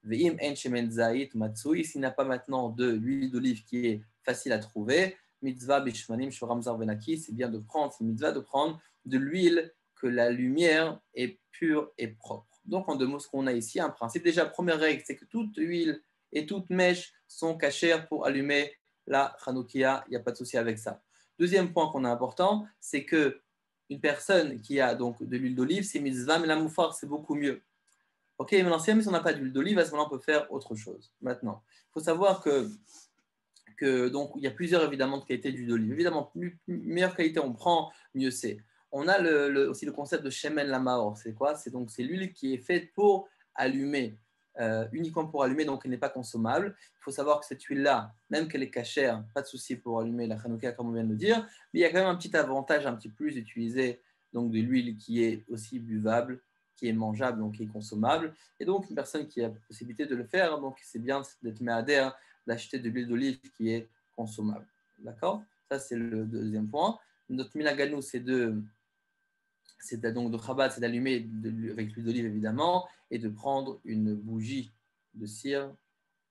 S'il n'a pas maintenant de l'huile d'olive qui est facile à trouver, mitzvah bishmanim shoramzar venaki, c'est bien de prendre, c'est mitzvah de prendre de l'huile que la lumière est pure et propre. Donc, en deux mots, ce qu'on a ici, un principe. Déjà, première règle, c'est que toute huile et toute mèche sont cachères pour allumer la Hanoukia. Il n'y a pas de souci avec ça. Deuxième point qu'on a important, c'est que une personne qui a donc de l'huile d'olive, c'est mitzvah, mais la moufar, c'est beaucoup mieux. Ok, maintenant, si on n'a pas d'huile d'olive, à ce moment-là, on peut faire autre chose. Maintenant, il faut savoir que donc, il y a plusieurs évidemment de qualités d'huile d'olive. Évidemment, meilleure qualité on prend, mieux c'est. On a aussi le concept de shemen lamaor. C'est quoi? C'est l'huile qui est faite pour allumer, uniquement pour allumer, donc elle n'est pas consommable. Il faut savoir que cette huile-là, même qu'elle est cachère, pas de souci pour allumer la Hanouka, comme on vient de le dire, mais il y a quand même un petit avantage, un petit plus d'utiliser donc de l'huile qui est aussi buvable, qui est mangeable, donc qui est consommable. Et donc, une personne qui a la possibilité de le faire, donc c'est bien d'être méadère, d'acheter de l'huile d'olive qui est consommable. D'accord? Ça, c'est le deuxième point. Notre minaganou, c'est donc de Chabad, c'est d'allumer avec l'huile d'olive évidemment, et de prendre une bougie de cire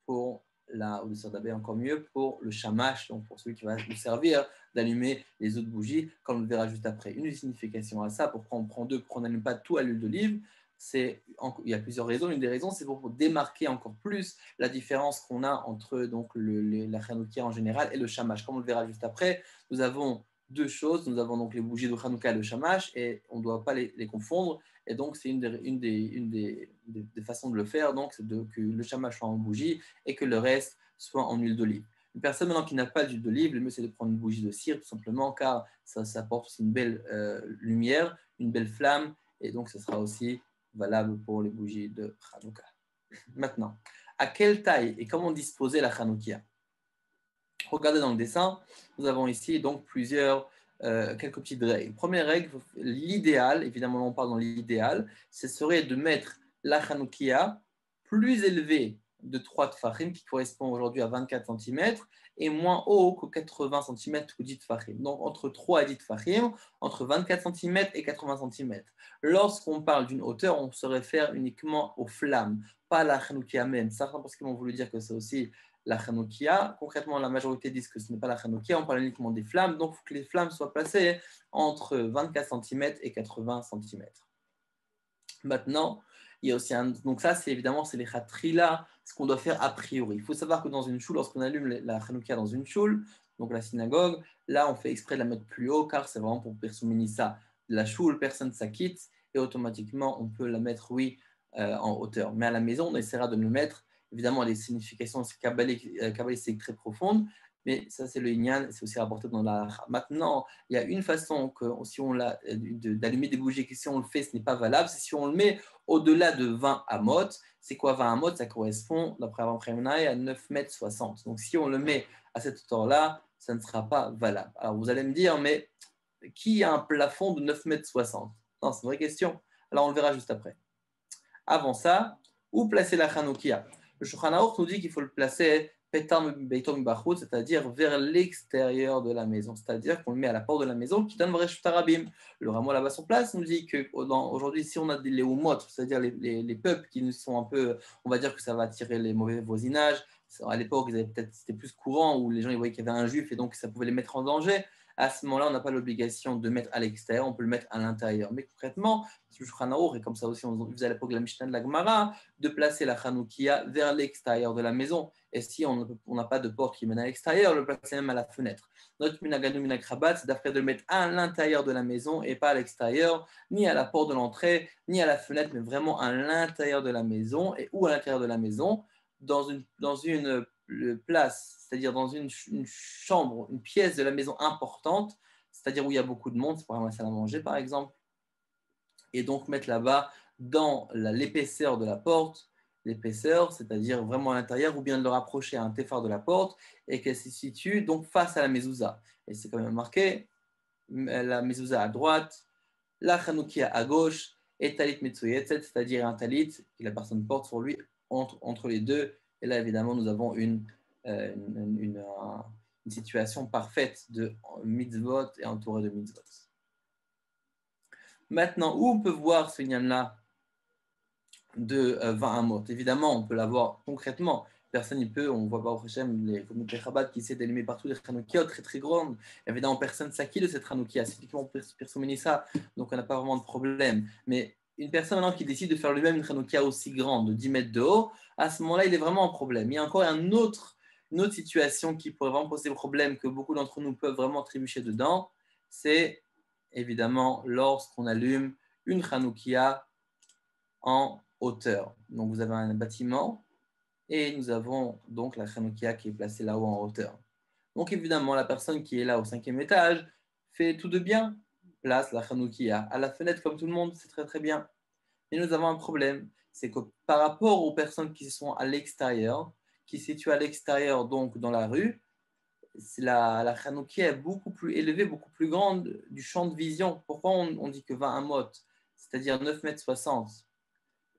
ou de cire d'abeille encore mieux, pour le shamash, donc pour celui qui va nous servir d'allumer les autres bougies, comme on le verra juste après. Une signification à ça, pourquoi on prend deux, pourquoi on n'allume pas tout à l'huile d'olive, il y a plusieurs raisons. Une des raisons, c'est pour démarquer encore plus la différence qu'on a entre donc, la Hanouka en général et le shamash. Comme on le verra juste après, nous avons deux choses. Nous avons donc les bougies de Hanouka et le shamash, et on ne doit pas les confondre. Et donc, c'est une des façons de le faire. Donc, c'est que le shamash soit en bougie et que le reste soit en huile d'olive. Une personne maintenant qui n'a pas d'huile d'olive, le mieux c'est de prendre une bougie de cire tout simplement, car ça apporte aussi une belle lumière, une belle flamme, et donc ce sera aussi valable pour les bougies de Hanouka. Maintenant, à quelle taille et comment disposer la Hanoukia? Regardez dans le dessin, nous avons ici donc quelques petites règles. Première règle, l'idéal, évidemment on parle dans l'idéal, ce serait de mettre la Hanoukia plus élevée de 3 tfachim, qui correspond aujourd'hui à 24 cm, et moins haut que 80 cm ou 10 tfachim. Donc entre 3 et 10 tfachim, entre 24 cm et 80 cm. Lorsqu'on parle d'une hauteur, on se réfère uniquement aux flammes, pas à la Hanoukia même. Certains parce qu'ils vont voulu dire que c'est aussi la Hanoukia. Concrètement, la majorité disent que ce n'est pas la Hanoukia, on parle uniquement des flammes, donc il faut que les flammes soient placées entre 24 cm et 80 cm. Maintenant, il y a aussi donc ça, c'est évidemment, c'est les khatrila, ce qu'on doit faire a priori. Il faut savoir que dans une choule, lorsqu'on allume la Hanouka dans une choule, donc la synagogue, là, on fait exprès de la mettre plus haut, car c'est vraiment pour Persouminissa. La choule, personne ne s'acquitte, et automatiquement, on peut la mettre, oui, en hauteur. Mais à la maison, on essaiera de le mettre. Évidemment, les significations kabbalistiques très profondes, mais ça, c'est le Inyan, c'est aussi rapporté dans la. Maintenant, il y a une façon que, si on l'a, d'allumer des bougies, que si on le fait, ce n'est pas valable, c'est si on le met au-delà de 20 amot. C'est quoi 20 amot? Ça correspond, d'après Avraham Khamenei, à 9,60 m. Donc, si on le met à cette hauteur-là, ça ne sera pas valable. Alors, vous allez me dire, mais qui a un plafond de 9,60 m? Non, c'est une vraie question. Alors, on le verra juste après. Avant ça, où placer la Hanoukia? Le Shulchan Aruch nous dit qu'il faut le placer c'est-à-dire vers l'extérieur de la maison, c'est-à-dire qu'on le met à la porte de la maison qui donne Reshut Harabim. Le Ramo là-bas sur place nous dit qu'aujourd'hui, si on a des léoumotes, c'est-à-dire les peuples qui nous sont un peu, on va dire que ça va attirer les mauvais voisinages. À l'époque, c'était plus courant où les gens ils voyaient qu'il y avait un juif et donc ça pouvait les mettre en danger. À ce moment-là, on n'a pas l'obligation de mettre à l'extérieur, on peut le mettre à l'intérieur. Mais concrètement, le Shulchan Aruch, et comme ça aussi on faisait à l'époque de la Mishnah de la Gemara, de placer la Hanoukia vers l'extérieur de la maison. Et si on n'a pas de porte qui mène à l'extérieur, le placer même à la fenêtre. Notre minaganu minakrabat, c'est d'après de le mettre à l'intérieur de la maison et pas à l'extérieur, ni à la porte de l'entrée, ni à la fenêtre, mais vraiment à l'intérieur de la maison. Et où à l'intérieur de la maison? Dans une place, c'est-à-dire dans une chambre, une pièce de la maison importante, c'est-à-dire où il y a beaucoup de monde, c'est pour la salle à manger par exemple, et donc mettre là-bas dans l'épaisseur de la porte, l'épaisseur, c'est-à-dire vraiment à l'intérieur, ou bien de le rapprocher à un téphar de la porte, et qu'elle se situe donc face à la mezouza. Et c'est quand même marqué, la mezouza à droite, la Hanoukia à gauche, et talit metsuyetzet, c'est-à-dire un talit que la personne porte sur lui entre les deux. Et là, évidemment, nous avons une situation parfaite de mitzvot et entourée de mitzvot. Maintenant, où on peut voir ce nyan-là de 20 amot? Évidemment, on peut l'avoir concrètement. Personne n'y peut, on voit pas au Hachem les communautés Chabad qui essaient d'allumer partout des Hanoukiot très très grandes. Évidemment, personne ne s'acquitte de cette Hanoukia, c'est uniquement ça, donc on n'a pas vraiment de problème. Mais une personne maintenant qui décide de faire lui-même une Hanoukia aussi grande, de 10 mètres de haut, à ce moment-là, il est vraiment en problème. Il y a encore une autre situation qui pourrait vraiment poser problème, que beaucoup d'entre nous peuvent vraiment trébucher dedans, c'est évidemment lorsqu'on allume une Hanoukia en hauteur. Donc vous avez un bâtiment et nous avons donc la Hanoukia qui est placée là-haut en hauteur. Donc évidemment, la personne qui est là au 5e étage fait tout de bien, place la Hanoukia à la fenêtre comme tout le monde, c'est très très bien. Mais nous avons un problème, c'est que par rapport aux personnes qui sont à l'extérieur, qui se situent à l'extérieur donc dans la rue, la Hanoukia est beaucoup plus élevée, beaucoup plus grande du champ de vision. Pourquoi on dit que 20 amot, c'est-à-dire 9,60 m?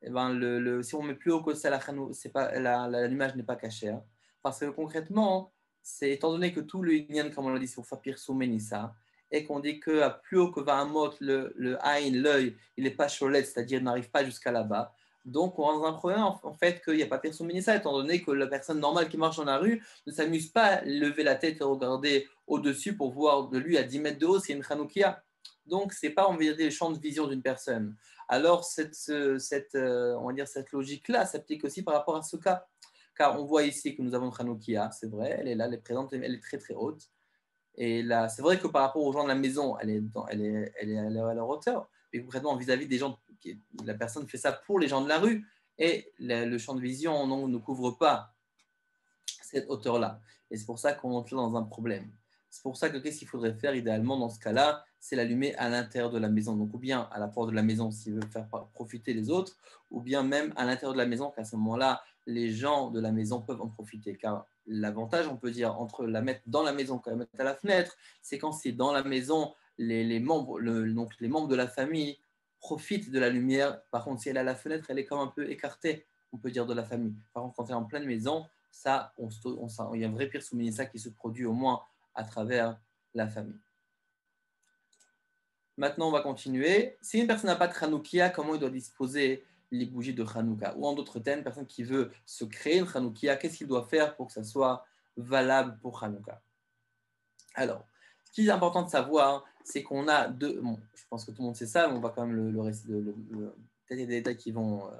Eh ben, si on met plus haut que ça, l'image n'est pas cachée. Hein. Parce que concrètement, c'est étant donné que tout le Inyan, comme on l'a dit, c'est au Fapir Soumenissa, et qu'on dit qu'à plus haut que 20 amot, le Aïn, l'œil, il n'est pas cholet, c'est-à-dire il n'arrive pas jusqu'à là-bas. Donc, on rentre dans un problème en fait qu'il n'y a pas Fapir Soumenissa, étant donné que la personne normale qui marche dans la rue ne s'amuse pas à lever la tête et regarder au-dessus pour voir de lui à 10 mètres de haut s'il y a une Hanoukia. Donc, ce n'est pas, on va dire, le champ de vision d'une personne. Alors, on va dire, cette logique-là s'applique aussi par rapport à ce cas. Car on voit ici que nous avons une Hanoukia, c'est vrai, elle est là, elle est présente, elle est très très haute. Et là, c'est vrai que par rapport aux gens de la maison, elle est à leur hauteur. Mais concrètement, vis-à-vis des gens, la personne fait ça pour les gens de la rue. Et le champ de vision ne couvre pas cette hauteur-là. Et c'est pour ça qu'on entre dans un problème. C'est pour ça que qu'est-ce qu'il faudrait faire idéalement dans ce cas-là, c'est l'allumer à l'intérieur de la maison. Donc, ou bien à la porte de la maison s'il veut faire profiter les autres, ou bien même à l'intérieur de la maison, qu'à ce moment-là, les gens de la maison peuvent en profiter. Car l'avantage, on peut dire, entre la mettre dans la maison et la mettre à la fenêtre, c'est quand c'est dans la maison, les membres de la famille profitent de la lumière. Par contre, si elle est à la fenêtre, elle est comme un peu écartée, on peut dire, de la famille. Par contre, quand elle est en pleine maison, ça, il y a un vrai pire ça qui se produit au moins à travers la famille. Maintenant, on va continuer. Si une personne n'a pas de Hanoukia, comment il doit disposer les bougies de Hanouka? Ou en d'autres termes, une personne qui veut se créer une Hanoukia, qu'est-ce qu'il doit faire pour que ça soit valable pour Hanouka? Alors, ce qui est important de savoir, c'est qu'on a deux. Bon, je pense que tout le monde sait ça, mais on va quand même peut-être des détails qui vont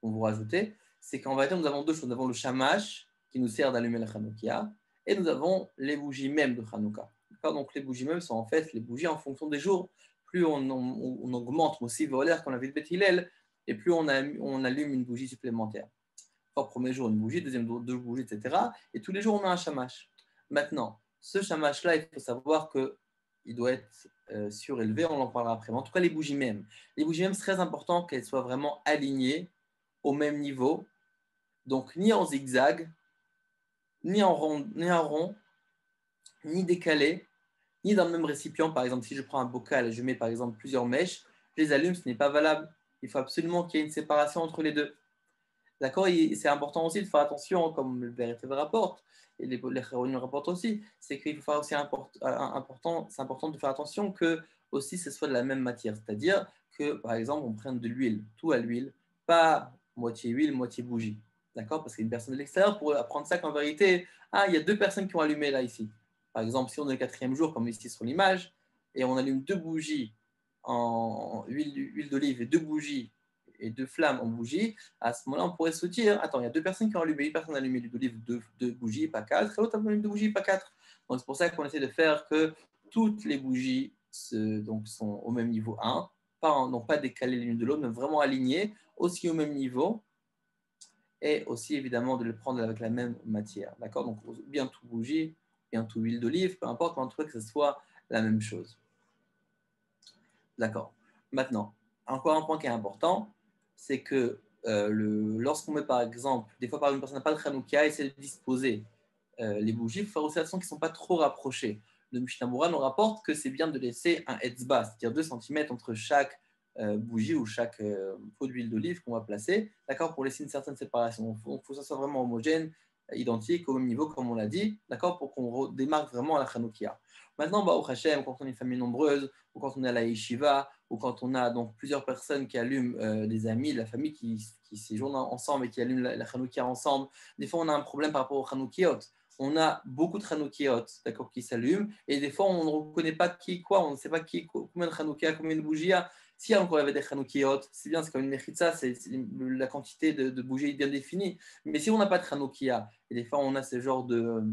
vous rajouter. C'est qu'en vérité, nous avons deux choses. Nous avons le shamash, qui nous sert d'allumer la Hanoukia, et nous avons les bougies même de Hanouka. Donc, les bougies même sont en fait les bougies en fonction des jours. Plus on augmente aussi volaire qu'on avait de Beth Hillel, et plus on allume une bougie supplémentaire. Premier jour, une bougie, deuxième jour, deux bougies, etc. Et tous les jours, on a un shamash. Maintenant, ce shamash-là, il faut savoir qu'il doit être surélevé, on en parlera après. Mais en tout cas, les bougies même. Les bougies même, c'est très important qu'elles soient vraiment alignées au même niveau. Donc, ni en zigzag, ni en rond, ni décalé, ni dans le même récipient. Par exemple, si je prends un bocal et je mets par exemple plusieurs mèches, je les allume, ce n'est pas valable. Il faut absolument qu'il y ait une séparation entre les deux. D'accord. Et c'est important aussi de faire attention, comme le vérité rapporte, et les Chéronim rapportent aussi, c'est qu'il faut faire aussi c'est important de faire attention que aussi ce soit de la même matière. C'est-à-dire que, par exemple, on prenne de l'huile, tout à l'huile, pas moitié huile, moitié bougie. D'accord. Parce qu'une personne de l'extérieur pourrait apprendre ça qu'en vérité, il y a deux personnes qui ont allumé là, ici. Par exemple, si on est le quatrième jour, comme ici sur l'image, et on allume deux bougies en huile d'olive et deux bougies et deux flammes en bougie, à ce moment-là, on pourrait se dire, attends, il y a deux personnes qui ont allumé, une personne a allumé l'huile d'olive, deux bougies, pas quatre, et l'autre a allumé deux bougies, pas quatre. Donc, c'est pour ça qu'on essaie de faire que toutes les bougies sont au même niveau 1, non pas décaler l'une de l'autre, mais vraiment alignées, aussi au même niveau, et aussi évidemment de les prendre avec la même matière. D'accord. Donc, bien tout bougie, bien tout huile d'olive, peu importe, mais en tout cas que ce soit la même chose. D'accord. Maintenant, encore un point qui est important, c'est que lorsqu'on met par exemple, des fois par une personne n'a pas de Hanouka, essaie de disposer les bougies, il faut faire aussi attention qu'ils ne sont pas trop rapprochés. Le Mishnah Berurah nous rapporte que c'est bien de laisser un etzba, c'est-à-dire 2 cm entre chaque bougie ou chaque pot d'huile d'olive qu'on va placer, d'accord, pour laisser une certaine séparation. Il faut que ça soit vraiment homogène, identique, au même niveau, comme on l'a dit, d'accord, pour qu'on démarque vraiment à la Hanoukia. Maintenant, au Hachem, quand on est une famille nombreuse, ou quand on est à la yeshiva, ou quand on a donc plusieurs personnes qui allument des amis, de la famille qui séjournent ensemble et qui allument la Hanoukia ensemble, des fois on a un problème par rapport aux Hanoukiot. On a beaucoup de Hanoukiot, d'accord, qui s'allument, et des fois on ne reconnaît pas qui est quoi, on ne sait pas combien de Hanoukia, combien de bougies il y a. S'il y a encore des Hanoukiot, c'est bien, c'est comme une mechitza, c'est la quantité de bougies bien définie. Mais si on n'a pas de Hanoukia, et des fois on a ce genre de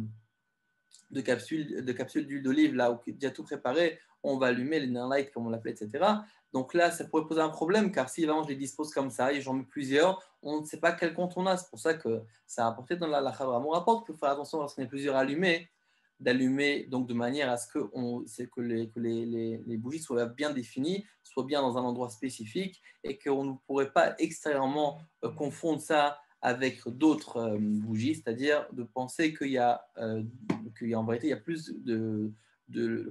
capsules d'huile d'olive là, où déjà tout préparé, on va allumer les light comme on l'appelait, etc. Donc là, ça pourrait poser un problème, car si vraiment je les dispose comme ça et j'en mets plusieurs, on ne sait pas quel compte on a. C'est pour ça que ça a apporté dans la Chavra. On rapporte qu'il faut faire attention lorsqu'on est plusieurs allumés, d'allumer donc de manière à ce que les bougies soient bien définies, soient bien dans un endroit spécifique et qu'on ne pourrait pas extérieurement confondre ça avec d'autres bougies, c'est-à-dire de penser qu'il y a en vérité il y a plus que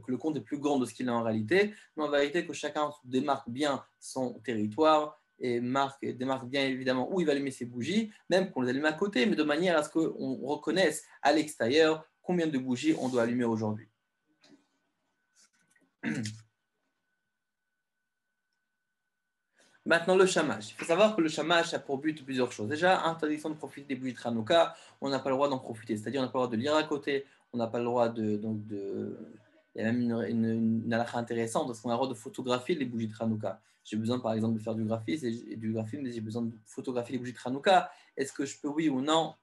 le compte est plus grand de ce qu'il est en réalité, mais en vérité que chacun démarque bien son territoire et démarque bien évidemment où il va allumer ses bougies, même qu'on les allume à côté, mais de manière à ce qu'on reconnaisse à l'extérieur combien de bougies on doit allumer aujourd'hui. Maintenant, le shamash. Il faut savoir que le shamash a pour but plusieurs choses. Déjà, interdiction de profiter des bougies de Hanouka, on n'a pas le droit d'en profiter. C'est-à-dire, on n'a pas le droit de lire à côté, on n'a pas le droit Il y a même une halakha intéressante parce qu'on a le droit de photographier les bougies de Hanouka. J'ai besoin, par exemple, de faire du graphisme et du graphisme, j'ai besoin de photographier les bougies de Hanouka. Est-ce que je peux, oui ou non,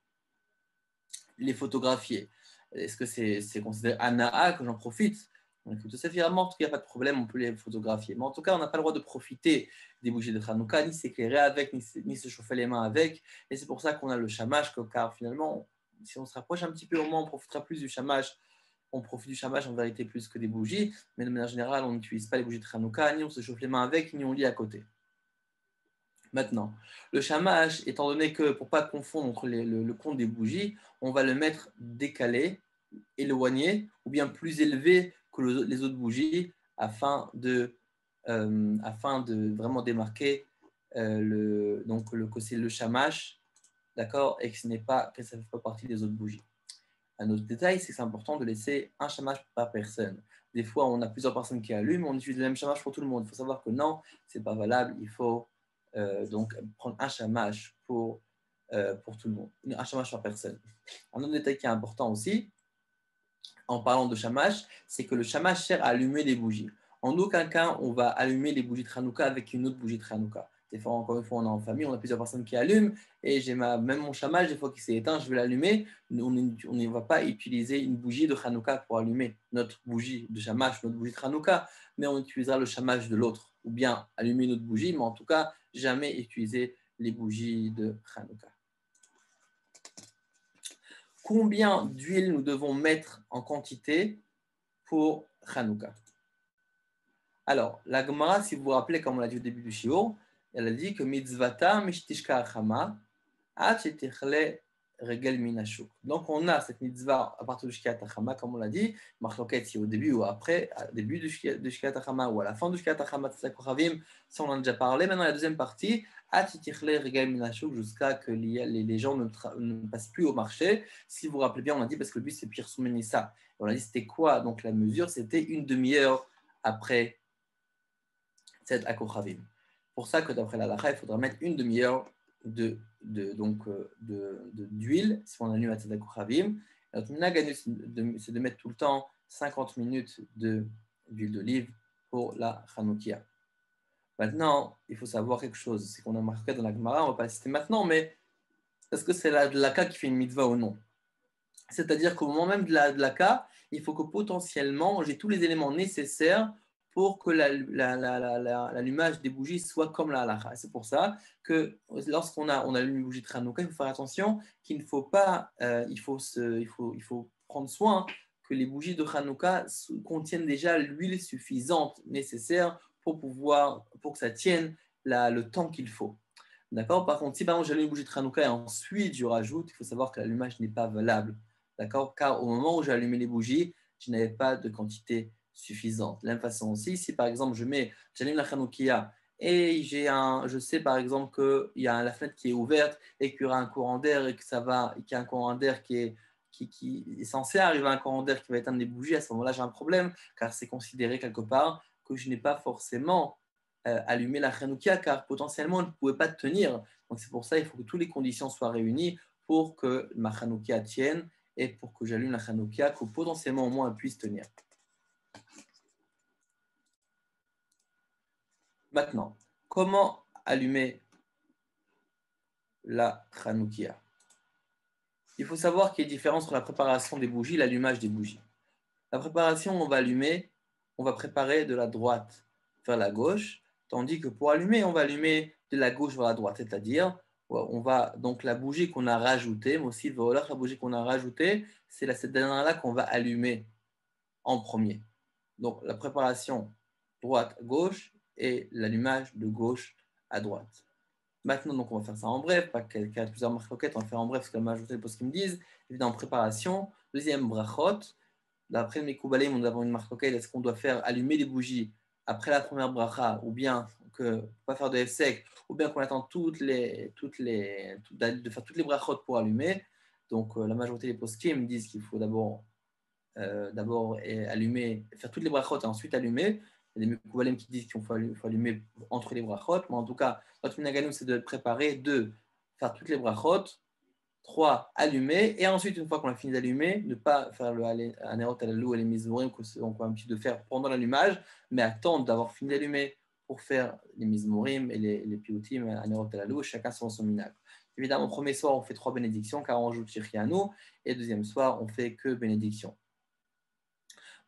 les photographier? Est-ce que c'est considéré anaa que j'en profite? Donc, tout ça, finalement, en tout cas, il n'y a pas de problème, on peut les photographier. Mais en tout cas, on n'a pas le droit de profiter des bougies de Hanouka, ni s'éclairer avec, ni se chauffer les mains avec. Et c'est pour ça qu'on a le shamash, car finalement, si on se rapproche un petit peu, au moins, on profitera plus du shamash. On profite du shamash en vérité plus que des bougies, mais de manière générale, on n'utilise pas les bougies de Hanouka, ni on se chauffe les mains avec, ni on lit à côté. Maintenant, le shamash, étant donné que pour ne pas confondre entre le compte des bougies, on va le mettre décalé, éloigné, ou bien plus élevé que les autres bougies, afin de vraiment démarquer que c'est le shamash, d'accord, et que ça ne fait pas partie des autres bougies. Un autre détail, c'est que c'est important de laisser un shamash par personne. Des fois, on a plusieurs personnes qui allument, on utilise le même shamash pour tout le monde. Il faut savoir que non, ce n'est pas valable. Il faut donc prendre un shamash pour tout le monde, un shamash par personne. Un autre détail qui est important aussi, en parlant de shamash, c'est que le shamash sert à allumer les bougies. En aucun cas, on va allumer les bougies de Hanouka avec une autre bougie de Hanouka. Des fois, encore une fois, on est en famille, on a plusieurs personnes qui allument, et j'ai même mon shamash, des fois qu'il s'est éteint, je vais l'allumer. On ne va pas utiliser une bougie de Hanouka pour allumer notre bougie de shamash, notre bougie de Hanouka, mais on utilisera le shamash de l'autre, ou bien allumer une autre bougie, mais en tout cas, jamais utiliser les bougies de Hanouka. Combien d'huile nous devons mettre en quantité pour Hanouka? Alors, la Gemara, si vous vous rappelez, comme on l'a dit au début du shiur, elle a dit que mitzvata mishtishka achama achetichle regel minashuk. Donc, on a cette mitzvah à partir du shkiat achama, comme on l'a dit, marloket si au début ou après, au début du shkiat achama ou à la fin du shkiat achama, ça on en a déjà parlé. Maintenant, la deuxième partie, achetichle regel minashuk, jusqu'à que les gens ne passent plus au marché. Si vous vous rappelez bien, on a dit parce que le but c'est pire soumenissa. On a dit c'était quoi? Donc, la mesure, c'était une demi-heure après cette akochavim. Pour ça que d'après la lacha, il faudra mettre une demi-heure d'huile si on allume à cette akochavim. Notre minhag, c'est de mettre tout le temps 50 minutes d'huile d'olive pour la chanoukia. Maintenant, il faut savoir quelque chose, c'est qu'on a marqué dans la Gemara, on ne va pas le citer maintenant, mais est-ce que c'est la laka qui fait une mitzvah ou non? C'est-à-dire qu'au moment même de la laka, il faut que potentiellement j'ai tous les éléments nécessaires pour que l'allumage des bougies soit comme la halakha. C'est pour ça que lorsqu'on allume une bougie de Hanouka, il faut faire attention qu'il ne faut pas, il faut prendre soin que les bougies de Hanouka contiennent déjà l'huile suffisante nécessaire pour que ça tienne le temps qu'il faut. D'accord? Par contre, si par exemple j'allume une bougie de Hanouka et ensuite je rajoute, il faut savoir que l'allumage n'est pas valable. D'accord? Car au moment où j'ai allumé les bougies, je n'avais pas de quantité suffisante. De la même façon aussi, si par exemple j'allume la Hanoukia et je sais par exemple qu'il y a la fenêtre qui est ouverte et qu'il y aura un courant d'air et qu'il y a un courant d'air qui est censé arriver à un courant d'air qui va éteindre les bougies, à ce moment-là j'ai un problème car c'est considéré quelque part que je n'ai pas forcément allumé la Hanoukia car potentiellement elle ne pouvait pas tenir. Donc c'est pour ça qu'il faut que toutes les conditions soient réunies pour que ma Hanoukia tienne et pour que j'allume la Hanoukia, que potentiellement au moins elle puisse tenir. Maintenant, comment allumer la Hanoukia? Il faut savoir qu'il y a une différence entre la préparation des bougies et l'allumage des bougies. La préparation, on va préparer de la droite vers la gauche, tandis que pour allumer, on va allumer de la gauche vers la droite, c'est-à-dire donc la bougie qu'on a rajoutée, mais aussi la bougie qu'on a rajoutée, c'est cette dernière-là qu'on va allumer en premier. Donc la préparation droite-gauche et l'allumage de gauche à droite. Maintenant, donc, on va faire ça en bref, pas qu'il y a plusieurs marques, on va faire en bref parce que la majorité des postes qui me disent, évidemment, préparation, deuxième brachot. D'après mes Koubalim, nous avons une marque, est-ce qu'on doit faire allumer les bougies après la première bracha, ou bien que pas faire de F-sec, ou bien qu'on attend de faire toutes les brachot pour allumer. Donc, la majorité des postes qui me disent qu'il faut d'abord allumer, faire toutes les brachot et ensuite allumer. Il y a des Mekoubalem qui disent qu'il faut allumer entre les brachot, mais en tout cas, notre minaganou, c'est de préparer, de faire toutes les brachot 3, allumer. Et ensuite, une fois qu'on a fini d'allumer, ne pas faire le Hanerot Halalou et les Mizmorim qu'on a l'habitude de faire pendant l'allumage, mais attendre d'avoir fini d'allumer pour faire les Mizmorim et les Pioutim, Hanerot Halalou, chacun selon son minag. Évidemment, premier soir, on fait 3 bénédictions, car on ajoute Shirianu, et deuxième soir, on fait que bénédiction.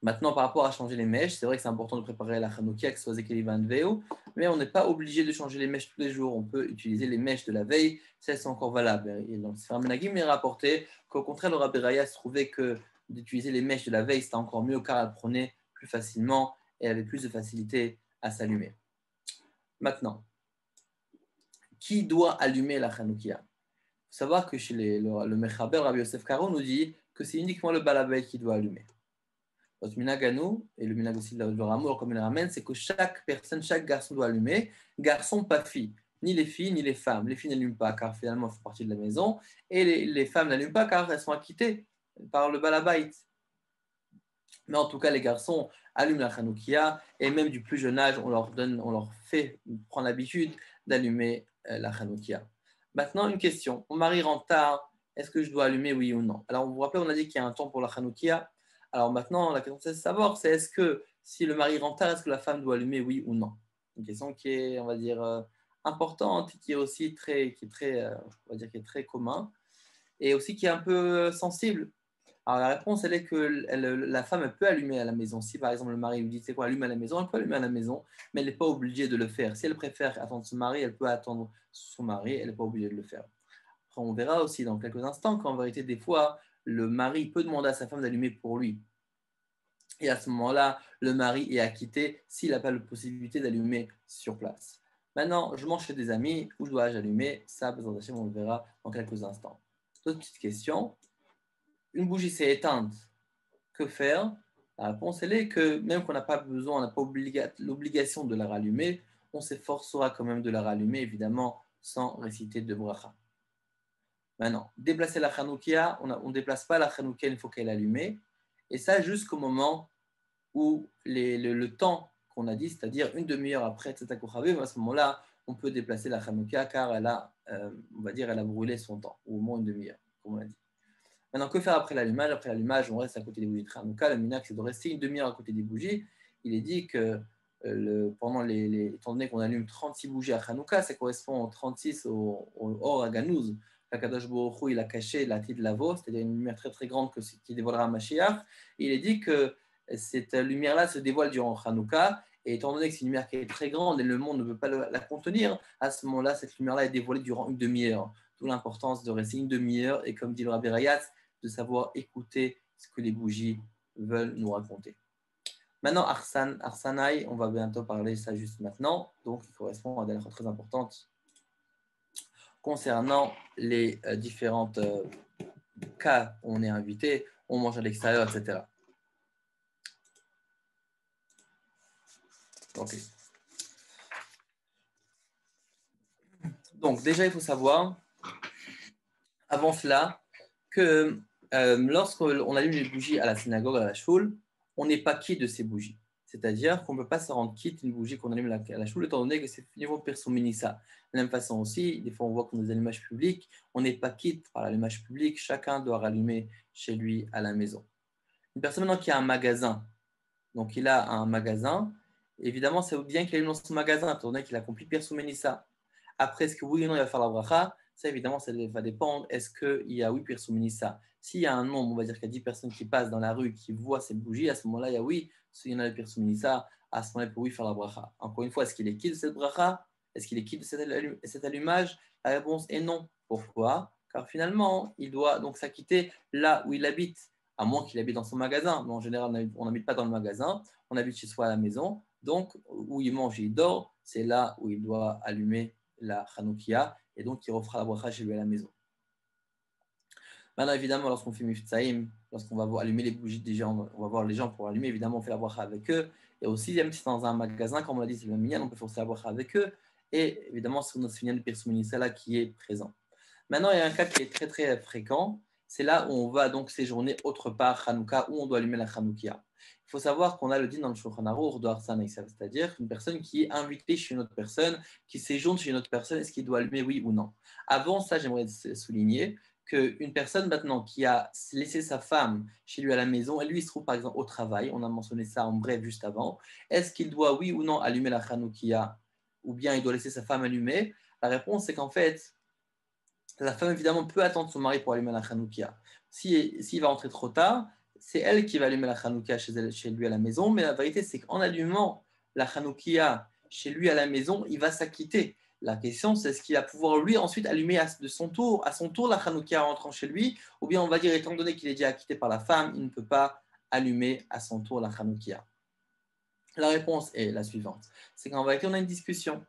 Maintenant, par rapport à changer les mèches, c'est vrai que c'est important de préparer la Hanoukia, que ce soit Zekeli Van Veo, mais on n'est pas obligé de changer les mèches tous les jours. On peut utiliser les mèches de la veille, celles sont encore valables. Et donc, Sefer Menagim est rapporté qu'au contraire, le Rabbi Raya se trouvait que d'utiliser les mèches de la veille, c'était encore mieux, car elles prenaient plus facilement et avaient plus de facilité à s'allumer. Maintenant, qui doit allumer la Hanoukia? Il faut savoir que chez le Mechaber, Rabbi Yosef Karo nous dit que c'est uniquement le Balabay qui doit allumer. Notre minag à nous, et le minag aussi de Ramour, comme il le ramène, c'est que chaque personne, chaque garçon doit allumer. Garçon, pas fille. Ni les filles, ni les femmes. Les filles n'allument pas, car finalement, elles font partie de la maison. Et les femmes n'allument pas, car elles sont acquittées par le balabait. Mais en tout cas, les garçons allument la Hanoukia, et même du plus jeune âge, on leur fait prendre l'habitude d'allumer la Hanoukia. Maintenant, une question. Mon mari rentre tard, est-ce que je dois allumer, oui ou non? Alors, vous vous rappelez, on a dit qu'il y a un temps pour la Hanoukia. Alors maintenant, la question c'est de savoir, c'est est-ce que si le mari rentre tard, est-ce que la femme doit allumer, oui ou non? Une question qui est, on va dire, importante, qui est aussi on va dire, qui est très commun, et aussi qui est un peu sensible. Alors la réponse, elle est que la femme, elle peut allumer à la maison. Si par exemple le mari lui dit, c'est quoi, allume à la maison, elle peut allumer à la maison, mais elle n'est pas obligée de le faire. Si elle préfère attendre son mari, elle peut attendre son mari, elle n'est pas obligée de le faire. Après, on verra aussi dans quelques instants qu'en vérité, des fois, le mari peut demander à sa femme d'allumer pour lui. Et à ce moment-là, le mari est acquitté s'il n'a pas la possibilité d'allumer sur place. Maintenant, je mange chez des amis, où dois-je allumer? Ça, on le verra dans quelques instants. D'autres petites questions. Une bougie s'est éteinte, que faire? La réponse, elle est que même qu'on n'a pas besoin, on n'a pas l'obligation de la rallumer, on s'efforcera quand même de la rallumer, évidemment, sans réciter de bracha. Maintenant, déplacer la Hanoukia, on ne déplace pas la Hanoukia une fois qu'elle est allumée, et ça jusqu'au moment où le temps qu'on a dit, c'est-à-dire une demi-heure après Tzetak Kochavim, à ce moment-là, on peut déplacer la Hanoukia car elle a, on va dire, elle a brûlé son temps, ou au moins une demi-heure, comme on a dit. Maintenant, que faire après l'allumage? Après l'allumage, on reste à côté des bougies de Hanouka. Le minhag, c'est de rester une demi-heure à côté des bougies. Il est dit que étant donné qu'on allume 36 bougies à Hanouka, ça correspond aux 36 au Or Aganouz. Kadosh Baruch Hu, il a caché la tête de Lavo, c'est-à-dire une lumière très très grande qui dévoilera Mashiach. Il est dit que cette lumière-là se dévoile durant Hanouka, et étant donné que c'est une lumière qui est très grande et le monde ne peut pas la contenir, à ce moment-là, cette lumière-là est dévoilée durant une demi-heure. D'où l'importance de rester une demi-heure et, comme dit le Rabbi Rayatz, de savoir écouter ce que les bougies veulent nous raconter. Maintenant, Arsanaï, on va bientôt parler de ça juste maintenant, donc il correspond à des choses très importantes concernant les différentes cas où on est invité, on mange à l'extérieur, etc. Ok. Donc déjà, il faut savoir, avant cela, que lorsqu'on allume les bougies à la synagogue, à la choule, on n'est pas quitte de ces bougies. C'est-à-dire qu'on ne peut pas se rendre quitte d'une bougie qu'on allume à la choule, étant donné que c'est niveau perso-minissa. De la même façon aussi, des fois on voit qu'on a des allumages publics, on n'est pas quitte par l'allumage public, chacun doit rallumer chez lui à la maison. Une personne maintenant qui a un magasin, donc il a un magasin, évidemment c'est bien qu'il allume dans son magasin, étant donné qu'il accomplit perso-minissa. Après, est-ce que oui ou non il va faire la bracha? Ça, évidemment, ça va dépendre. Est-ce qu'il y a oui Pirsouminissa? S'il y a un nombre, on va dire qu'il y a 10 personnes qui passent dans la rue, qui voient ces bougies, à ce moment-là, il y a oui. S'il y en a le Pirsouminissa, à ce moment-là, il peut oui faire la bracha. Encore une fois, est-ce qu'il est quitte de cette bracha? Est-ce qu'il est quitte de cet allumage? La réponse est non. Pourquoi? Car finalement, il doit donc s'acquitter là où il habite, à moins qu'il habite dans son magasin. Mais en général, on n'habite pas dans le magasin, on habite chez soi à la maison. Donc, où il mange et il dort, c'est là où il doit allumer la Hanoukia, et donc il refera la bracha chez lui à la maison. Maintenant, évidemment, lorsqu'on fait Miftaïm, lorsqu'on va allumer les bougies des gens, on va voir les gens pour allumer, évidemment, on fait la bracha avec eux. Et aussi, même si c'est dans un magasin, comme on l'a dit, c'est le minyan, on peut forcer la bracha avec eux. Et évidemment, c'est notre minyan de Pirsouminissa là qui est présent. Maintenant, il y a un cas qui est très très fréquent. C'est là où on va donc séjourner autre part, Hanouka, où on doit allumer la Hanoukia. Il faut savoir qu'on a le din dans le Shulchan Aruch de Harsan, c'est-à-dire une personne qui est invitée chez une autre personne, qui séjourne chez une autre personne, est-ce qu'il doit allumer oui ou non? Avant ça, j'aimerais souligner qu'une personne maintenant qui a laissé sa femme chez lui à la maison, et lui il se trouve par exemple au travail, on a mentionné ça en bref juste avant, est-ce qu'il doit oui ou non allumer la Hanoukia ou bien il doit laisser sa femme allumer? La réponse c'est qu'en fait, la femme évidemment peut attendre son mari pour allumer la Hanoukia. S'il va rentrer trop tard, c'est elle qui va allumer la Hanoukia chez lui à la maison, mais la vérité c'est qu'en allumant la Hanoukia chez lui à la maison, il va s'acquitter. La question, c'est est-ce qu'il va pouvoir lui ensuite allumer à son tour la Hanoukia en rentrant chez lui, ou bien on va dire, étant donné qu'il est déjà acquitté par la femme, il ne peut pas allumer à son tour la Hanoukia. La réponse est la suivante, c'est qu'en vérité, on a une discussion.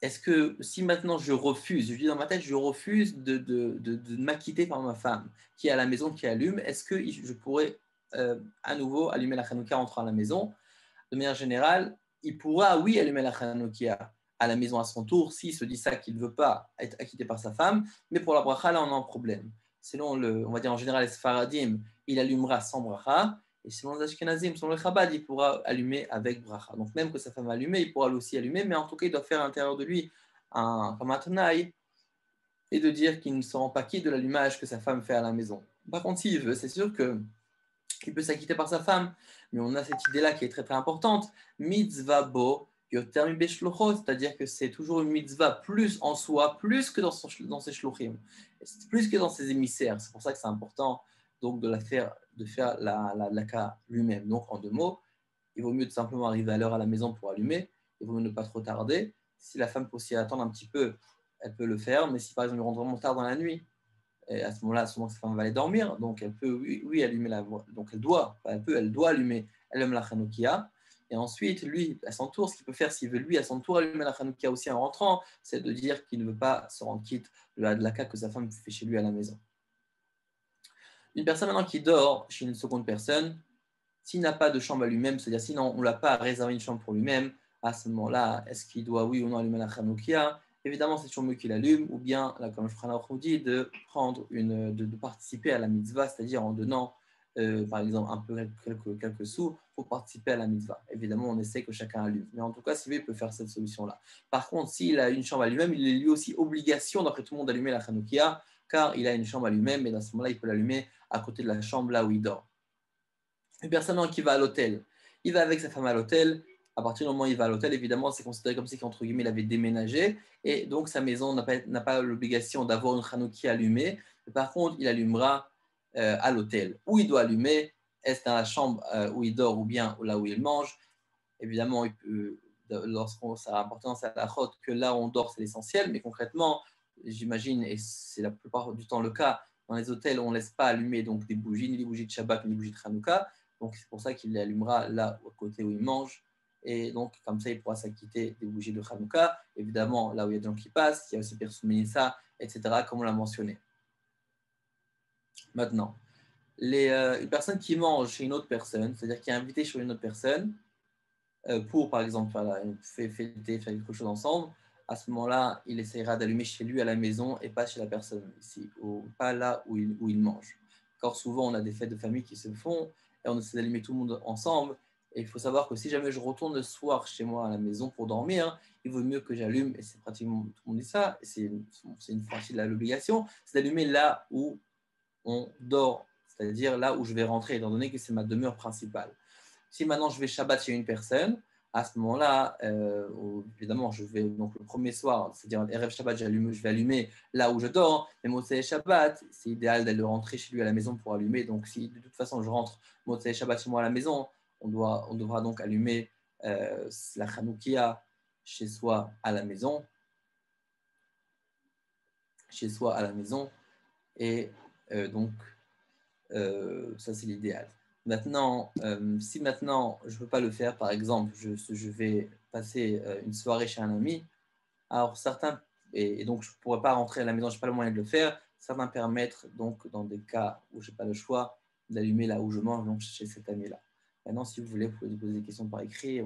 Est-ce que si maintenant je refuse, je dis dans ma tête, je refuse de m'acquitter par ma femme qui est à la maison, qui allume, est-ce que je pourrais à nouveau allumer la Hanoukia en rentrant à la maison? De manière générale, il pourra, oui, allumer la Hanoukia à la maison à son tour s'il se dit ça qu'il ne veut pas être acquitté par sa femme, mais pour la bracha, là, on a un problème. Selon on va dire en général les Sfaradim, il allumera sans bracha, et selon les Ashkenazim, selon le Chabad, il pourra allumer avec bracha. Donc même que sa femme a allumé, il pourra lui aussi allumer, mais en tout cas, il doit faire à l'intérieur de lui comme un tenaille et de dire qu'il ne se rend pas quitte de l'allumage que sa femme fait à la maison. Par contre, s'il veut, c'est sûr que il peut s'acquitter par sa femme, mais on a cette idée-là qui est très très importante. Mitzvah bo yoter mi beshluchot, c'est-à-dire que c'est toujours une mitzvah plus en soi, plus que dans ses shluchim, plus que dans ses émissaires. C'est pour ça que c'est important donc de faire la ka lui-même. Donc en deux mots, il vaut mieux tout simplement arriver à l'heure à la maison pour allumer. Il vaut mieux ne pas trop tarder. Si la femme peut aussi attendre un petit peu, elle peut le faire. Mais si par exemple il rentre vraiment tard dans la nuit, et à ce moment-là, souvent sa femme va aller dormir, donc elle peut, oui allumer la voix. Donc elle doit allumer elle-même la Hanoukia. Et ensuite, lui, à son tour, ce qu'il peut faire, s'il veut lui, à son tour, allumer la Hanoukia aussi en rentrant, c'est de dire qu'il ne veut pas se rendre quitte de la ka que sa femme fait chez lui à la maison. Une personne maintenant qui dort chez une seconde personne, s'il n'a pas de chambre à lui-même, c'est-à-dire sinon on ne l'a pas réservé une chambre pour lui-même, à ce moment-là, est-ce qu'il doit oui ou non allumer la Hanoukia? Évidemment, c'est toujours mieux qu'il allume, ou bien, là, comme je dit, de participer à la mitzvah, c'est-à-dire en donnant, par exemple, un peu quelques sous pour participer à la mitzvah. Évidemment, on essaie que chacun allume. Mais en tout cas, s'il peut faire cette solution-là. Par contre, s'il a une chambre à lui-même, il est lui aussi obligation, d'après tout le monde, d'allumer la Hanoukia, car il a une chambre à lui-même, et dans ce moment-là, il peut l'allumer à côté de la chambre là où il dort. Une personne qui va à l'hôtel, il va avec sa femme à l'hôtel. À partir du moment où il va à l'hôtel, évidemment, c'est considéré comme si, entre guillemets, il avait déménagé. Et donc, sa maison n'a pas l'obligation d'avoir une Hanoukia allumée. Mais par contre, il allumera à l'hôtel. Où il doit allumer, est-ce dans la chambre où il dort ou bien là où il mange? Évidemment, lorsqu'on ça a importance à la chôte que là où on dort, c'est l'essentiel. Mais concrètement, j'imagine, et c'est la plupart du temps le cas, dans les hôtels, on ne laisse pas allumer donc, des bougies, ni des bougies de Shabbat, ni des bougies de Hanouka. Donc, c'est pour ça qu'il les allumera là, au côté où il mange. Et donc, comme ça, il pourra s'acquitter des bougies de Hanouka. Évidemment, là où il y a des gens qui passent, il y a aussi Persoumenissa, etc., comme on l'a mentionné. Maintenant, une personne qui mange chez une autre personne, c'est-à-dire qui est invitée chez une autre personne, pour, par exemple, faire quelque chose ensemble, à ce moment-là, il essaiera d'allumer chez lui à la maison et pas chez la personne ici, ou pas là où il mange. Car souvent, on a des fêtes de famille qui se font et on essaie d'allumer tout le monde ensemble. Et il faut savoir que si jamais je retourne le soir chez moi à la maison pour dormir, il vaut mieux que j'allume, et c'est pratiquement tout le monde dit ça, et c'est une partie de l'obligation, c'est d'allumer là où on dort, c'est-à-dire là où je vais rentrer, étant donné que c'est ma demeure principale. Si maintenant je vais Shabbat chez une personne, à ce moment-là, évidemment, je vais donc le premier soir, c'est-à-dire Erev Shabbat, je vais allumer là où je dors. Mais Motzei Shabbat, c'est idéal d'aller rentrer chez lui à la maison pour allumer. Donc, si de toute façon je rentre Motzei Shabbat chez moi à la maison, on devra donc allumer la Hanoukia chez soi à la maison. Chez soi à la maison. Et donc, ça c'est l'idéal. Maintenant, si maintenant je ne peux pas le faire, par exemple, je vais passer une soirée chez un ami, alors certains, et donc je ne pourrais pas rentrer à la maison, je n'ai pas le moyen de le faire, certains permettent donc dans des cas où je n'ai pas le choix d'allumer là où je mange, donc chez cet ami-là. Maintenant, si vous voulez, vous pouvez poser des questions par écrit.